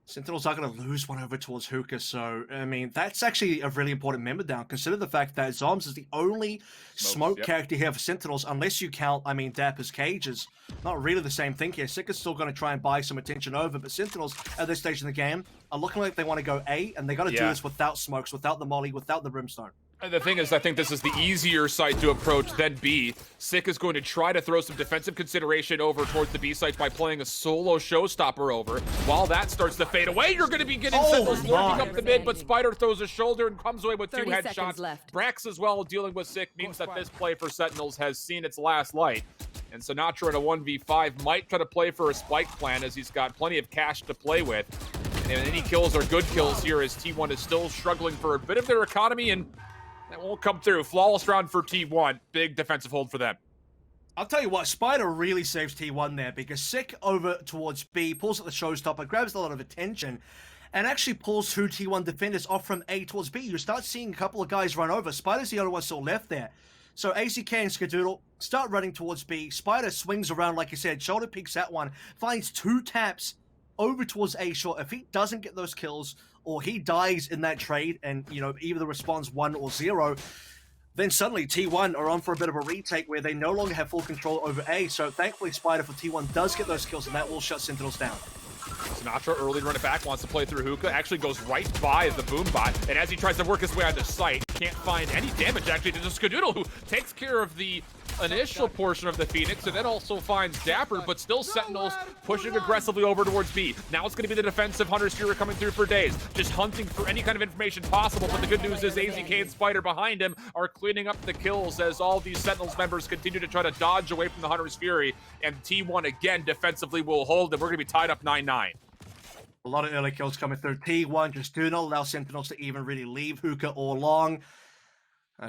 Sentinels are going to lose one over towards Hookah, so, I mean, that's actually a really important member down. Consider the fact that Zombs is the only smoke character here for Sentinels, unless you count, I mean, dapr's cages. Not really the same thing here. Sick is still going to try and buy some attention over, but Sentinels, at this stage in the game, are looking like they want to go A, and they got to do this without smokes, without the molly, without the brimstone. And the thing is, I think this is the easier site to approach than B. Sick is going to try to throw some defensive consideration over towards the B sites by playing a solo showstopper over. While that starts to fade away, you're going to be getting Sentinels lurking up the mid, but Spyder throws a shoulder and comes away with 2 headshots. Brax as well dealing with Sick means that this play for Sentinels has seen its last light. And Sinatraa in a 1v5 might try to play for a spike plan as he's got plenty of cash to play with. And any kills are good kills here as T1 is still struggling for a bit of their economy, and that won't come through. Flawless round for T1. Big defensive hold for them. I'll tell you what, Spyder really saves T1 there because Sick over towards B, pulls at the showstopper, grabs a lot of attention, and actually pulls 2 T1 defenders off from A towards B. You start seeing a couple of guys run over. Spyder's the only one still left there. So AZK and Skadoodle start running towards B. Spyder swings around, like you said, shoulder peeks that one, finds 2 taps over towards A short. If he doesn't get those kills, or he dies in that trade, and, you know, either responds 1 or 0, then suddenly T1 are on for a bit of a retake where they no longer have full control over A. So thankfully, Spyder for T1 does get those kills, and that will shut Sentinels down. Sinatraa early run it back, wants to play through Hookah, actually goes right by the boom bot, and as he tries to work his way onto site, can't find any damage actually to the Skadoodle, who takes care of the initial portion of the Phoenix, and then also finds dapr, but still Sentinels pushing aggressively over towards B. Now it's going to be the defensive Hunter's Fury coming through for DaZeD, just hunting for any kind of information possible, but the good news is AZK and Spyder behind him are cleaning up the kills as all these Sentinels members continue to try to dodge away from the Hunter's Fury, and T1 again defensively will hold, and we're going to be tied up 9-9. A lot of early kills coming through. T1 just do not allow Sentinels to even really leave hookah or long.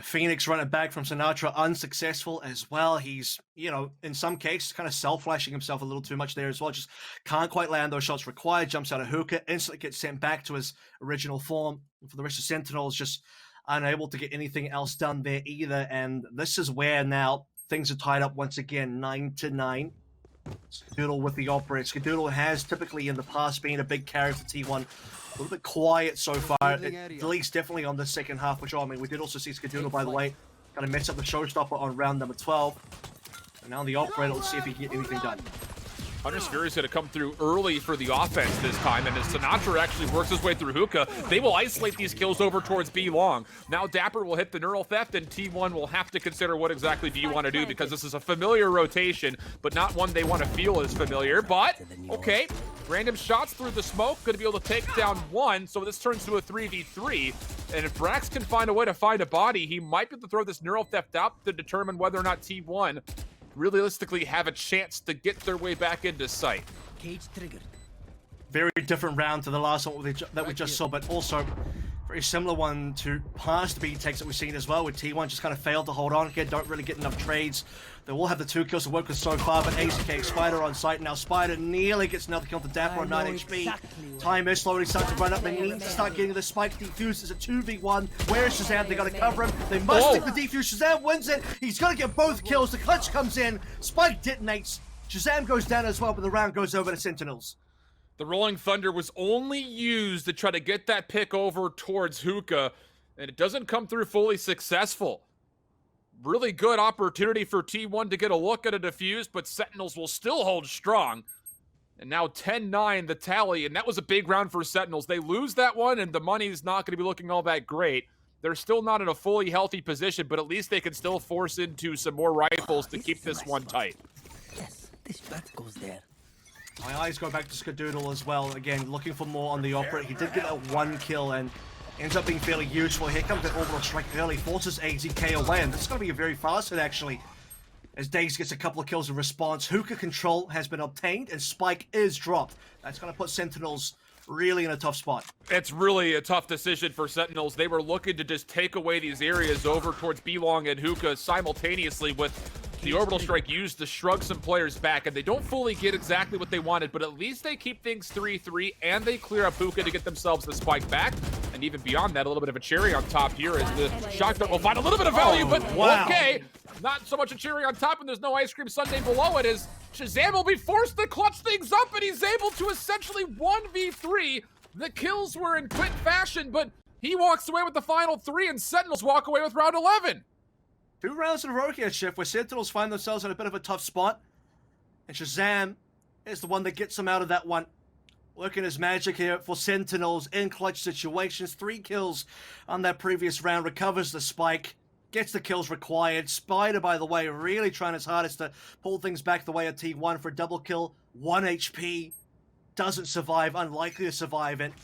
Phoenix running back from sinatraa, unsuccessful as well. He's, you know, in some cases, kind of self-flashing himself a little too much there as well. Just can't quite land those shots required. Jumps out of hookah, instantly gets sent back to his original form. And for the rest of Sentinels, just unable to get anything else done there either. And this is where now things are tied up once again, 9-9. Skadoodle with the operator. Skadoodle has typically in the past been a big carry for T1. A little bit quiet so far, at least definitely on the second half, which I mean, we did also see Skadoodle, by the way, kind of mess up the showstopper on round number 12. And now the operator, let's see if he can get anything done. Hunter's Fury is going to come through early for the offense this time, and as sinatraa actually works his way through hookah, they will isolate these kills over towards B long. Now dapr will hit the neural theft, and T1 will have to consider what exactly do you want to do, because this is a familiar rotation, but not one they want to feel as familiar. But, okay, random shots through the smoke, going to be able to take down one, so this turns to a 3v3. And if Brax can find a way to find a body, he might be able to throw this neural theft out to determine whether or not T1 realistically have a chance to get their way back into sight. Cage triggered. Very different round to the last one that we just saw, but also very similar one to past B takes that we've seen as well, with T1 just kind of failed to hold on again, don't really get enough trades. They will have the 2 kills to work with so far, but AZK, Spyder on site now. Spyder nearly gets another kill to dapr on 9 HP. Time is slowly starting to run up. They need to start getting the spike defused. It's a 2v1. Where is ShahZam? They got to cover him. They must take the defuse. ShahZam wins it. He's going to get both kills. The clutch comes in. Spike detonates. ShahZam goes down as well, but the round goes over to Sentinels. The Rolling Thunder was only used to try to get that pick over towards hookah, and it doesn't come through fully successful. Really good opportunity for T1 to get a look at a defuse, but Sentinels will still hold strong. And now 10-9 the tally, and that was a big round for Sentinels. They lose that one, and the money's not going to be looking all that great. They're still not in a fully healthy position, but at least they can still force into some more rifles to keep this one tight. Yes, this bat goes there. My eyes go back to Skadoodle as well. Again, looking for more on the operator. He did get that 1 kill and ends up being fairly useful. Here comes the orbital strike early, forces AZK away, and this is going to be a very fast hit actually, as DaZeD gets a couple of kills in response. Hookah control has been obtained, and Spike is dropped. That's going to put Sentinels really in a tough spot. It's really a tough decision for Sentinels. They were looking to just take away these areas over towards B-Long and hookah simultaneously, with the orbital strike used to shrug some players back, and they don't fully get exactly what they wanted, but at least they keep things 3-3, and they clear up hookah to get themselves the spike back. And even beyond that, a little bit of a cherry on top here as the shotgun will find a little bit of value, but wow. Okay. Not so much a cherry on top, and there's no ice cream sundae below it, as ShahZam will be forced to clutch things up, and he's able to essentially 1v3. The kills were in quick fashion, but he walks away with the final 3, and Sentinels walk away with round 11. 2 rounds in a row here, Shift, where Sentinels find themselves in a bit of a tough spot. And ShahZam is the one that gets them out of that one. Working his magic here for Sentinels in clutch situations. 3 kills on that previous round. Recovers the spike. Gets the kills required. Spyder, by the way, really trying his hardest to pull things back the way of T1 for a double kill. 1 HP. Doesn't survive. Unlikely to survive it.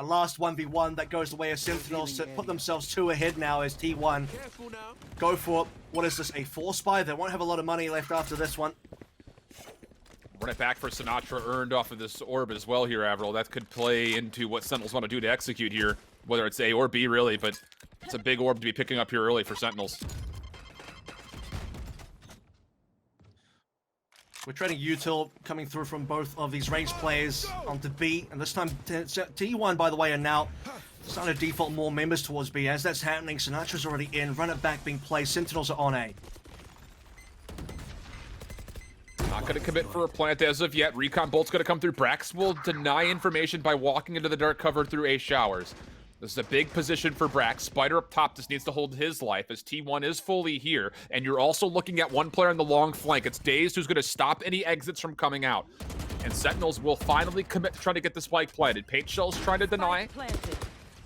A last 1v1 that goes the way of Sentinels to put themselves 2 ahead now as T1 go for, what is this, a 4 spy? They won't have a lot of money left after this one. Run it back for sinatraa, earned off of this orb as well here, Avril. That could play into what Sentinels want to do to execute here, whether it's A or B, really, but it's a big orb to be picking up here early for Sentinels. We're trading util coming through from both of these Raze players onto B, and this time T1, by the way, are now starting to default more members towards B. As that's happening, sinatra's already in, run it back being played, Sentinels are on A. Not going to commit for a plant as of yet. Recon Bolt's going to come through. Brax will deny information by walking into the dark cover through A showers. This is a big position for Brax. Spyder up top just needs to hold his life as T1 is fully here. And you're also looking at one player on the long flank. It's DaZeD who's going to stop any exits from coming out. And Sentinels will finally commit to trying to get the spike planted. Paint Shell's trying to deny.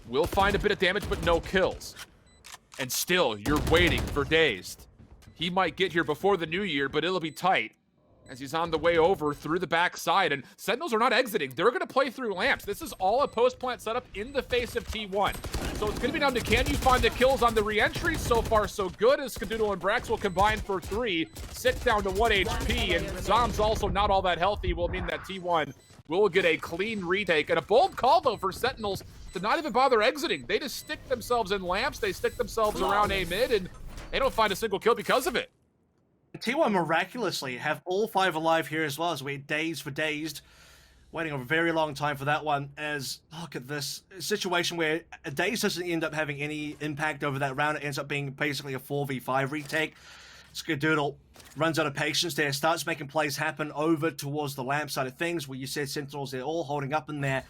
Will find a bit of damage, but no kills. And still, you're waiting for DaZeD. He might get here before the new year, but it'll be tight. as he's on the way over through the backside, and Sentinels are not exiting. They're going to play through lamps. This is all a post-plant setup in the face of T1. So it's going to be down to, can you find the kills on the re-entry? So far, so good, as Skadoodle and Brax will combine for 3, 6 down to 1 HP, and Zombs also not all that healthy will mean that T1 will get a clean retake. And a bold call, though, for Sentinels to not even bother exiting. They just stick themselves in lamps, they stick themselves around A mid, and they don't find a single kill because of it. T1 miraculously have all 5 alive here as well, as we dazed for dazed. Waiting a very long time for that one, as look at this situation where a daze doesn't end up having any impact over that round. It ends up being basically a 4v5 retake. Skadoodle runs out of patience there, starts making plays happen over towards the lamp side of things, where you said Sentinels, they're all holding up in there,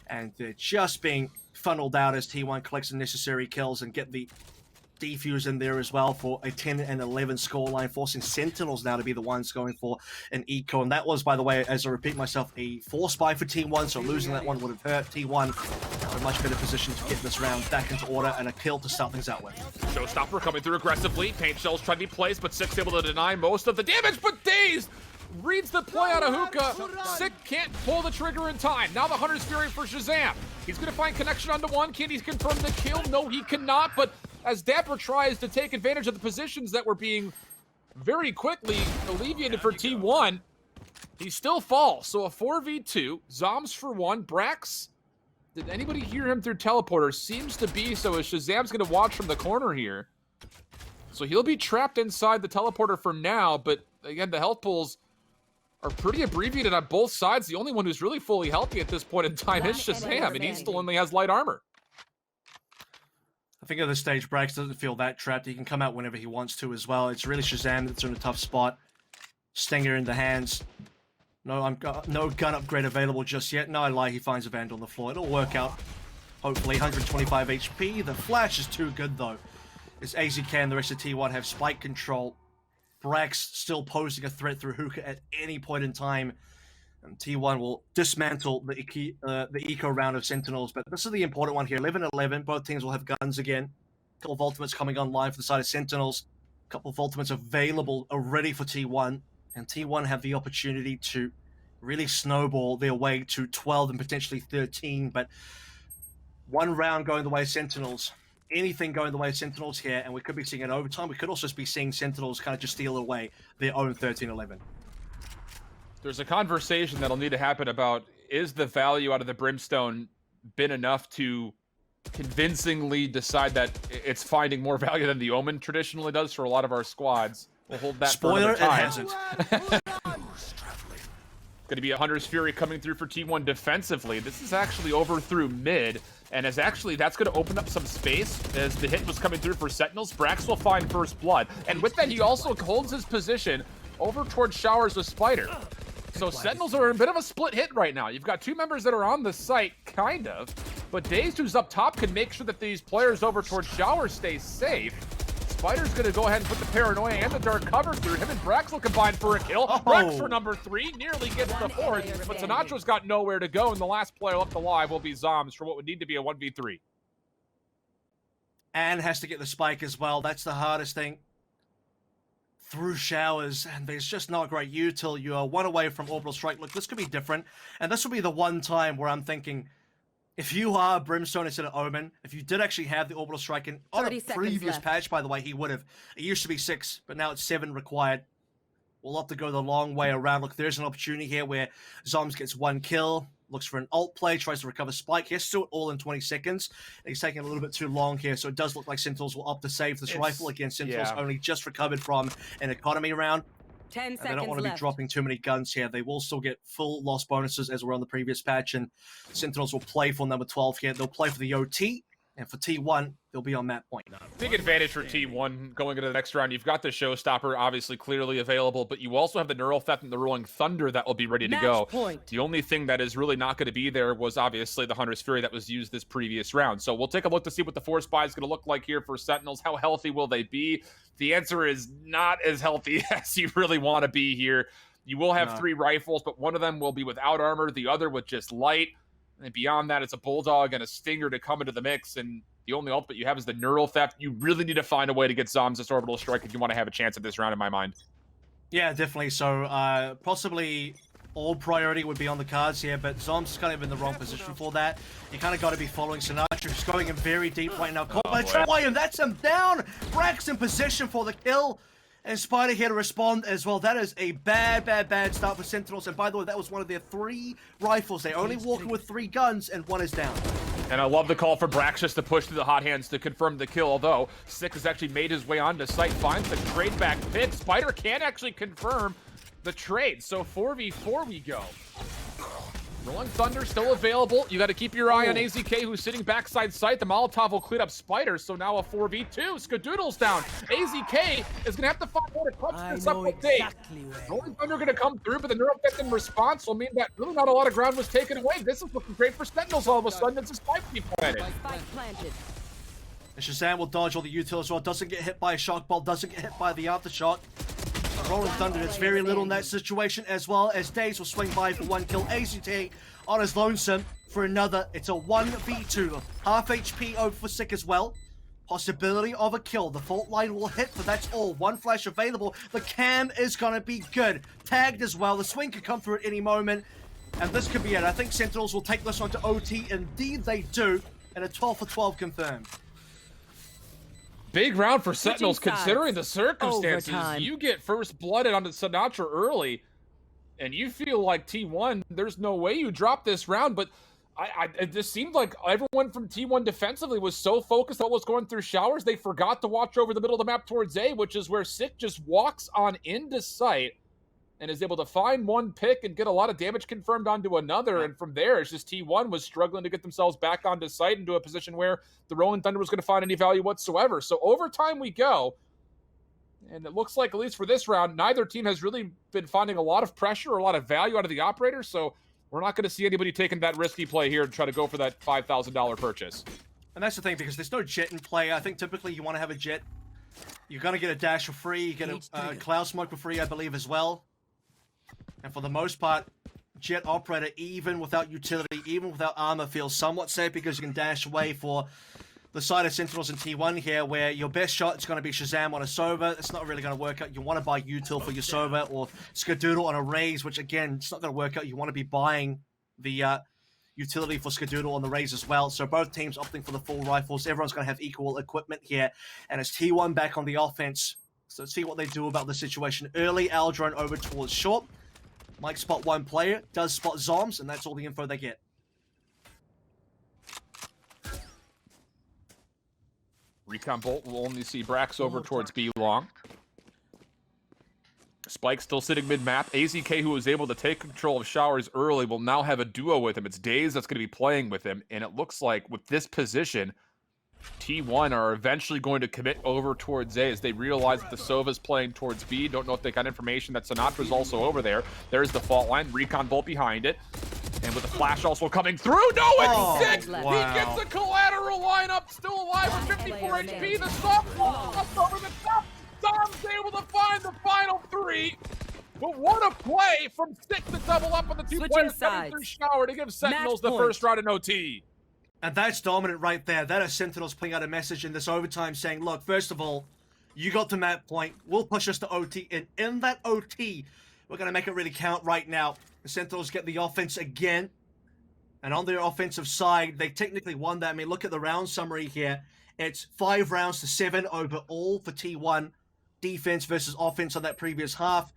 and they're just being funneled out as T1 collects the necessary kills and get the defuse in there as well for a 10 and 11 scoreline, forcing Sentinels now to be the ones going for an eco. And that was, by the way, as I repeat myself, a force buy for T1, so losing that one would have hurt T1. A much better position to get this round back into order and a kill to start things out with. Showstopper coming through aggressively. Paint shells trying to be placed, but Six able to deny most of the damage, but dazed reads the play out of Hookah. Sick can't pull the trigger in time. Now the Hunter's Fury for ShahZam. He's going to find connection onto one. Can he confirm the kill? No, he cannot, but as dapr tries to take advantage of the positions that were being very quickly alleviated for T1, he still falls. So a 4v2, Zombs for 1, Brax, did anybody hear him through teleporter? Seems to be, so as ShahZam's gonna watch from the corner here. So he'll be trapped inside the teleporter for now, but again, the health pools are pretty abbreviated on both sides. The only one who's really fully healthy at this point in time is ShahZam, and he still only has light armor. I think at this stage, Brax doesn't feel that trapped. He can come out whenever he wants to as well. It's really ShahZam that's in a tough spot. Stinger in the hands. No gun upgrade available just yet. No, I lie, he finds a Vandal on the floor. It'll work out. Hopefully, 125 HP. The flash is too good, though. As AZK and the rest of T1 have spike control. Brax still posing a threat through Hookah at any point in time. And T1 will dismantle the eco round of Sentinels, but this is the important one here. 11-11, both teams will have guns again. A couple of ultimates coming online for the side of Sentinels. A couple of ultimates available already for T1, and T1 have the opportunity to really snowball their way to 12 and potentially 13, but one round going the way of Sentinels. Anything going the way of Sentinels here, and we could be seeing an overtime. We could also be seeing Sentinels kind of just steal away their own 13-11. There's a conversation that'll need to happen about, is the value out of the Brimstone been enough to convincingly decide that it's finding more value than the Omen traditionally does for a lot of our squads? We'll hold that Spoiler, for another time. it hasn't. Going to be a Hunter's Fury coming through for T1 defensively. This is actually over through mid, and as actually that's going to open up some space as the hit was coming through for Sentinels. Brax will find first blood, and with that he also holds his position over towards Showers with Spyder. So Sentinels are in a bit of a split hit right now. You've got 2 members that are on the site, kind of, but DaZeD, who's up top, can make sure that these players over towards Showers stay safe. Spyder's going to go ahead and put the Paranoia and the Dark cover through. Him and Brax will combine for a kill. Brax for number 3, nearly gets the 4th, but Sinatra's got nowhere to go, and the last player left alive will be Zombs for what would need to be a 1v3. And has to get the spike as well. That's the hardest thing. Through Showers, and there's just not great util. You are 1 away from Orbital Strike. Look, this could be different, and this will be the one time where I'm thinking, if you are Brimstone instead of Omen, if you did actually have the Orbital Strike in on a previous patch, by the way, he would have. It used to be 6, but now it's 7 required. We'll have to go the long way around. Look, there's an opportunity here where Zombs gets 1 kill, looks for an ult play, tries to recover Spike. He has to do it all in 20 seconds. He's taking a little bit too long here, so it does look like Sentinels will opt to save this rifle. Again, Sentinels only just recovered from an economy round. 10 seconds they don't want to be dropping too many guns here. They will still get full loss bonuses as we're on the previous patch, and Sentinels will play for number 12 here. They'll play for the OT, and for T1, they'll be on that point. Big advantage for T1 going into the next round. You've got the Showstopper obviously clearly available, but you also have the Neural Theft and the Rolling Thunder that will be ready to go. The only thing that is really not going to be there was obviously the Hunter's Fury that was used this previous round. So we'll take a look to see what the Force Buy is going to look like here for Sentinels. How healthy will they be? The answer is not as healthy as you really want to be here. You will have 3 rifles, but one of them will be without armor, the other with just light. And beyond that, it's a Bulldog and a Stinger to come into the mix, and the only ultimate you have is the Neural Theft. You really need to find a way to get Zombs this Orbital Strike if you want to have a chance at this round, in my mind. Yeah, definitely. So possibly all priority would be on the cards here, but Zombs is kind of in the wrong position for that. You kind of got to be following Sinatraa, who's going in very deep right now. Caught by the trap wire, and that's him down. Brax in position for the kill. And Spyder here to respond as well. That is a bad start for Sentinels. And by the way, that was one of their 3 rifles. They only walking with 3 guns, and 1 is down. And I love the call for Brax just to push through the hot hands to confirm the kill, although Sick has actually made his way onto site, finds the trade back pick. Spyder can't actually confirm the trade, so 4v4 we go. Rolling Thunder still available. You got to keep your eye on AZK, who's sitting backside site. The Molotov will clean up Spyder, so now a 4v2. Skadoodle's down. AZK is going to have to find a way to clutch this up with Dave. Rolling Thunder going to come through, but the neural effect in response will mean that really not a lot of ground was taken away. This is looking great for Sentinels all of a sudden. It's a spike being planted. And ShahZam will dodge all the util as well. Doesn't get hit by a shock ball, doesn't get hit by the aftershock. Rolling Thunder does very little in that situation, as well as Daze will swing by for 1 kill. AZT on his lonesome for another. It's a 1v2. Half HP over for Sick as well. Possibility of a kill. The fault line will hit, but that's all. 1 flash available. The cam is going to be good. Tagged as well. The swing could come through at any moment. And this could be it. I think Sentinels will take this one to OT. Indeed they do. And a 12 for 12 confirmed. Big round for Sentinels considering the circumstances. Overtime. You get first blooded onto Sinatraa early, and you feel like T1, there's no way you drop this round, but it just seemed like everyone from T1 defensively was so focused on what's going through showers, they forgot to watch over the middle of the map towards A, which is where Sick just walks on into sight and is able to find 1 pick and get a lot of damage confirmed onto another. And from there, it's just T1 was struggling to get themselves back onto site into a position where the Rolling Thunder was going to find any value whatsoever. So overtime we go. And it looks like, at least for this round, neither team has really been finding a lot of pressure or a lot of value out of the operator. So we're not going to see anybody taking that risky play here and try to go for that $5,000 purchase. And that's the thing, because there's no jet in play. I think typically you want to have a jet. You're going to get a dash for free. You get a cloud smoke for free, I believe, as well. And for the most part, jet operator, even without utility, even without armor, feels somewhat safe because you can dash away for the side of Sentinels in T1 here, where your best shot is going to be ShahZam on a Sova. It's not really going to work out. You want to buy util for your Sova, or Skadoodle on a Raze, which again, it's not going to work out. You want to be buying the utility for Skadoodle on the Raze as well. So both teams opting for the full rifles. Everyone's going to have equal equipment here. And it's T1 back on the offense. So let's see what they do about the situation. Early Aldrone over towards short. Might spot 1 player, does spot zombs, and that's all the info they get. Recon Bolt will only see Brax over towards B long. Spike still sitting mid-map. AZK, who was able to take control of showers early, will now have a duo with him. It's DaZeD that's going to be playing with him, and it looks like with this position, T1 are eventually going to commit over towards A as they realize that the Sova's playing towards B. Don't know if they got information that Sinatra's also over there. There's the fault line. Recon Bolt behind it. And with the flash also coming through. No, it's 6! Wow. He gets a collateral lineup. Still alive with 54 HP. The softball up over the top. Dom's able to find the final 3. But what a play from Sick to double up on the 2 players coming through shower to give Sentinels the first round in OT. And that's dominant right there. That is Sentinels putting out a message in this overtime saying, look, first of all, you got to map point. We'll push us to OT. And in that OT, we're going to make it really count right now. The Sentinels get the offense again. And on their offensive side, they technically won that. I mean, look at the round summary here. It's 5 rounds to 7 overall for T1. Defense versus offense on that previous half.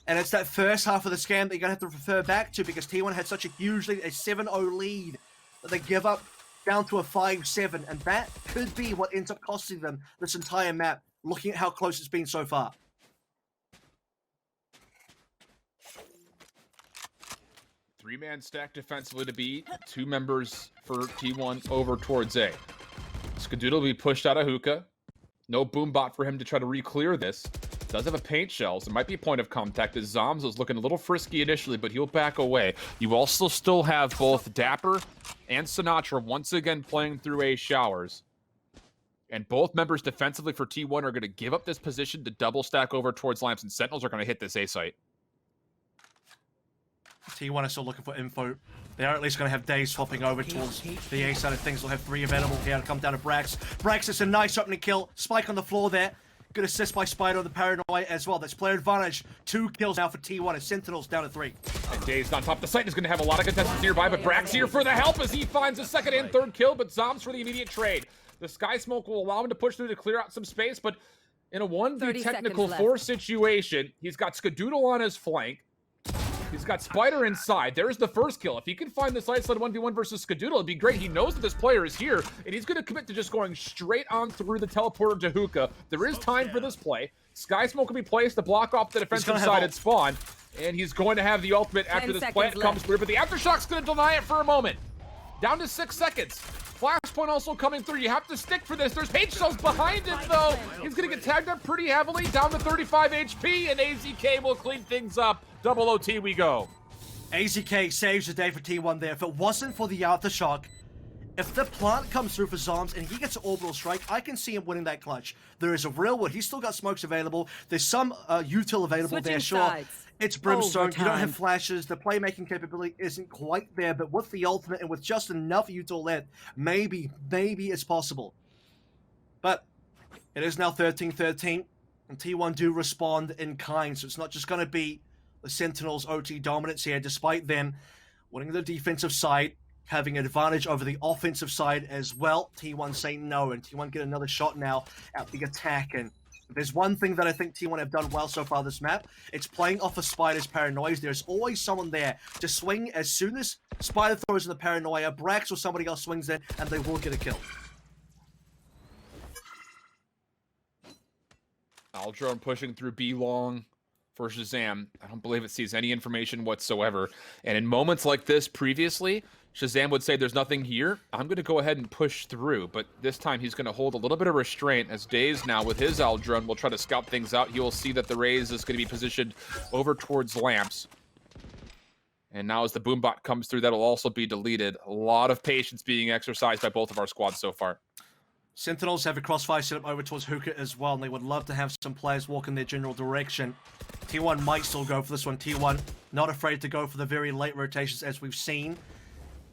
And it's that first half of the scam that you're going to have to refer back to, because T1 had such a huge lead, a 7-0 lead, that they give up down to a 5-7, and that could be what ends up costing them this entire map, looking at how close it's been so far. Three-man stack defensively to B. 2 members for T1 over towards A. Skadoodle will be pushed out of hookah. No boom bot for him to try to re-clear this. Does have a paint shell, so it might be a point of contact, as Zombs was looking a little frisky initially, but he'll back away. You also still have both dapr and Sinatraa once again playing through A showers. And both members defensively for T1 are going to give up this position to double stack over towards lamps, and Sentinels are going to hit this A site. T1 are still looking for info. They are at least going to have Daze swapping over towards the A side of things. They'll have 3 available here to come down to Brax. Brax is a nice opening kill. Spike on the floor there. Good assist by Spyder on the Paranoia as well. That's player advantage. 2 kills now for T1 as Sentinels down to 3. And DaZeD on top of the site is going to have a lot of contestants nearby, but Brax here for the help as he finds a second and third kill, but zombs for the immediate trade. The Sky Smoke will allow him to push through to clear out some space, but in a 1v technical 4 situation, he's got Skadoodle on his flank. He's got Spyder inside. There's the first kill. If he can find this isolated 1v1 versus Skadoodle, it'd be great. He knows that this player is here, and he's going to commit to just going straight on through the teleporter to hookah. There is time for this play. Sky Smoke will be placed to block off the defensive side at spawn, and he's going to have the ultimate after this plant comes through, but the Aftershock's going to deny it for a moment. Down to 6 seconds. Flashpoint also coming through. You have to stick for this. There's H-Cells behind it, though. He's going to get tagged up pretty heavily, down to 35 HP, and AZK will clean things up. Double OT we go. AZK saves the day for T1 there. If it wasn't for the Aftershock, if the plant comes through for zombs and he gets an orbital strike, I can see him winning that clutch. There is a real wood. He's still got smokes available. There's some util available there, sure. It's Brimstone. You don't have flashes. The playmaking capability isn't quite there, but with the ultimate and with just enough util left, maybe it's possible. But it is now 13-13, and T1 do respond in kind, so it's not just going to be the Sentinels' OT dominance here, despite them winning the defensive side, having an advantage over the offensive side as well. T1 say no, and T1 get another shot now at the attack. And if there's one thing that I think T1 have done well so far this map, it's playing off of Spyder's paranoia. There's always someone there to swing as soon as Spyder throws in the paranoia, Brax or somebody else swings in, and they will get a kill. Aldrone pushing through B long for ShahZam. I don't believe it sees any information whatsoever. And in moments like this previously, ShahZam would say there's nothing here. I'm going to go ahead and push through, but this time he's going to hold a little bit of restraint as DaZeD now with his Aldrone will try to scout things out. He will see that the Raze is going to be positioned over towards lamps. And now as the boombot comes through, that'll also be deleted. A lot of patience being exercised by both of our squads so far. Sentinels have a crossfire set up over towards hookah as well, and they would love to have some players walk in their general direction. T1 might still go for this one. T1 not afraid to go for the very late rotations as we've seen.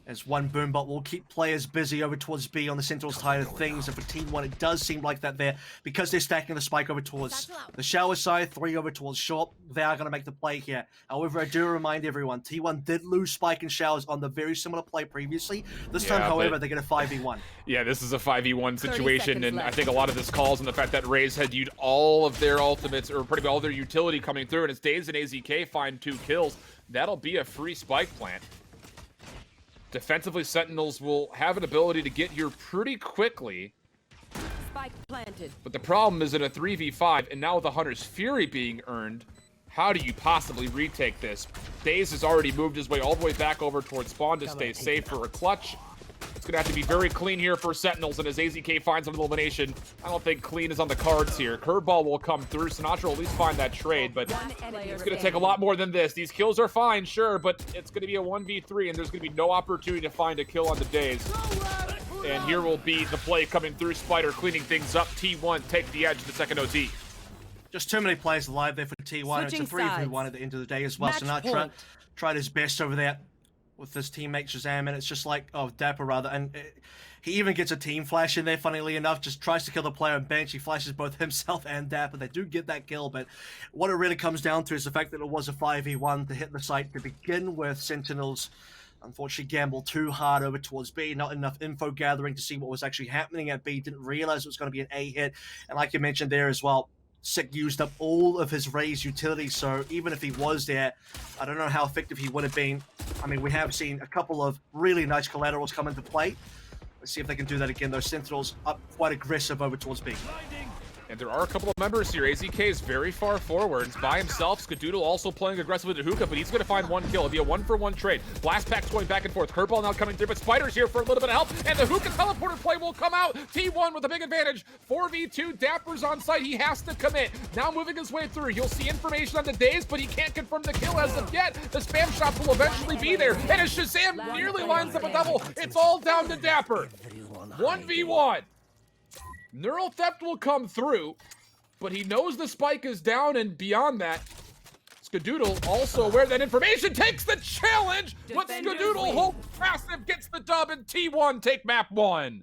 As one boombot will keep players busy over towards B on the Sentinels side of things. And for T1, it does seem like that there, because they're stacking the spike over towards the shower side, 3 over towards short, they are going to make the play here. However, I do remind everyone, T1 did lose spike and showers on the very similar play previously. This time, however, they get a 5v1. Yeah, this is a 5v1 situation, and I think a lot of this calls on the fact that Raze had used all of their ultimates, or pretty much all their utility coming through, and it's DaZeD and AZK find 2 kills. That'll be a free spike plant. Defensively, Sentinels will have an ability to get here pretty quickly. Spike planted. But the problem is in a 3v5, and now with the Hunter's Fury being earned, how do you possibly retake this? DaZeD has already moved his way all the way back over towards spawn to stay safe for a clutch. It's going to have to be very clean here for Sentinels, and as AZK finds an elimination, I don't think clean is on the cards here. Curveball will come through. Sinatraa will at least find that trade, but it's going to take a lot more than this. These kills are fine, sure, but it's going to be a 1v3, and there's going to be no opportunity to find a kill on the DaZeD. And here will be the play coming through. Spyder cleaning things up. T1 take the edge to the second OT. Just too many players alive there for T1. It's a 3v1 at the end of the day as well. Sinatraa tried his best over there with his teammate ShahZam, and it's just like, oh, dapr rather, and he even gets a team flash in there, funnily enough, just tries to kill the player on bench. He flashes both himself and dapr. They do get that kill, but what it really comes down to is the fact that it was a 5v1 to hit the site to begin with. Sentinels unfortunately gambled too hard over towards B, not enough info gathering to see what was actually happening at B, didn't realize it was going to be an A hit, and like you mentioned there as well, Sick used up all of his Raze utility, so even if he was there, I don't know how effective he would have been. I mean, we have seen a couple of really nice collaterals come into play. Let's see if they can do that again. Those Sentinels up quite aggressive over towards B. And there are a couple of members here. AZK is very far forward. He's by himself. Skadoodle also playing aggressively to hookah, but he's going to find 1 kill. It'll be a 1-for-1 trade. Blast packs going back and forth. Curveball now coming through, but Spyder's here for a little bit of help, and the hookah teleporter play will come out. T1 with a big advantage. 4v2. Dapr's on site. He has to commit. Now moving his way through. You'll see information on the DaZeD, but he can't confirm the kill as of yet. The spam shots will eventually be there, and as ShahZam nearly lines up a double, it's all down to dapr. 1v1. Neural theft will come through, but he knows the spike is down, and beyond that, Skadoodle, also aware of that information, takes the challenge. But Skadoodle, hold passive, gets the dub, and T1 take map 1.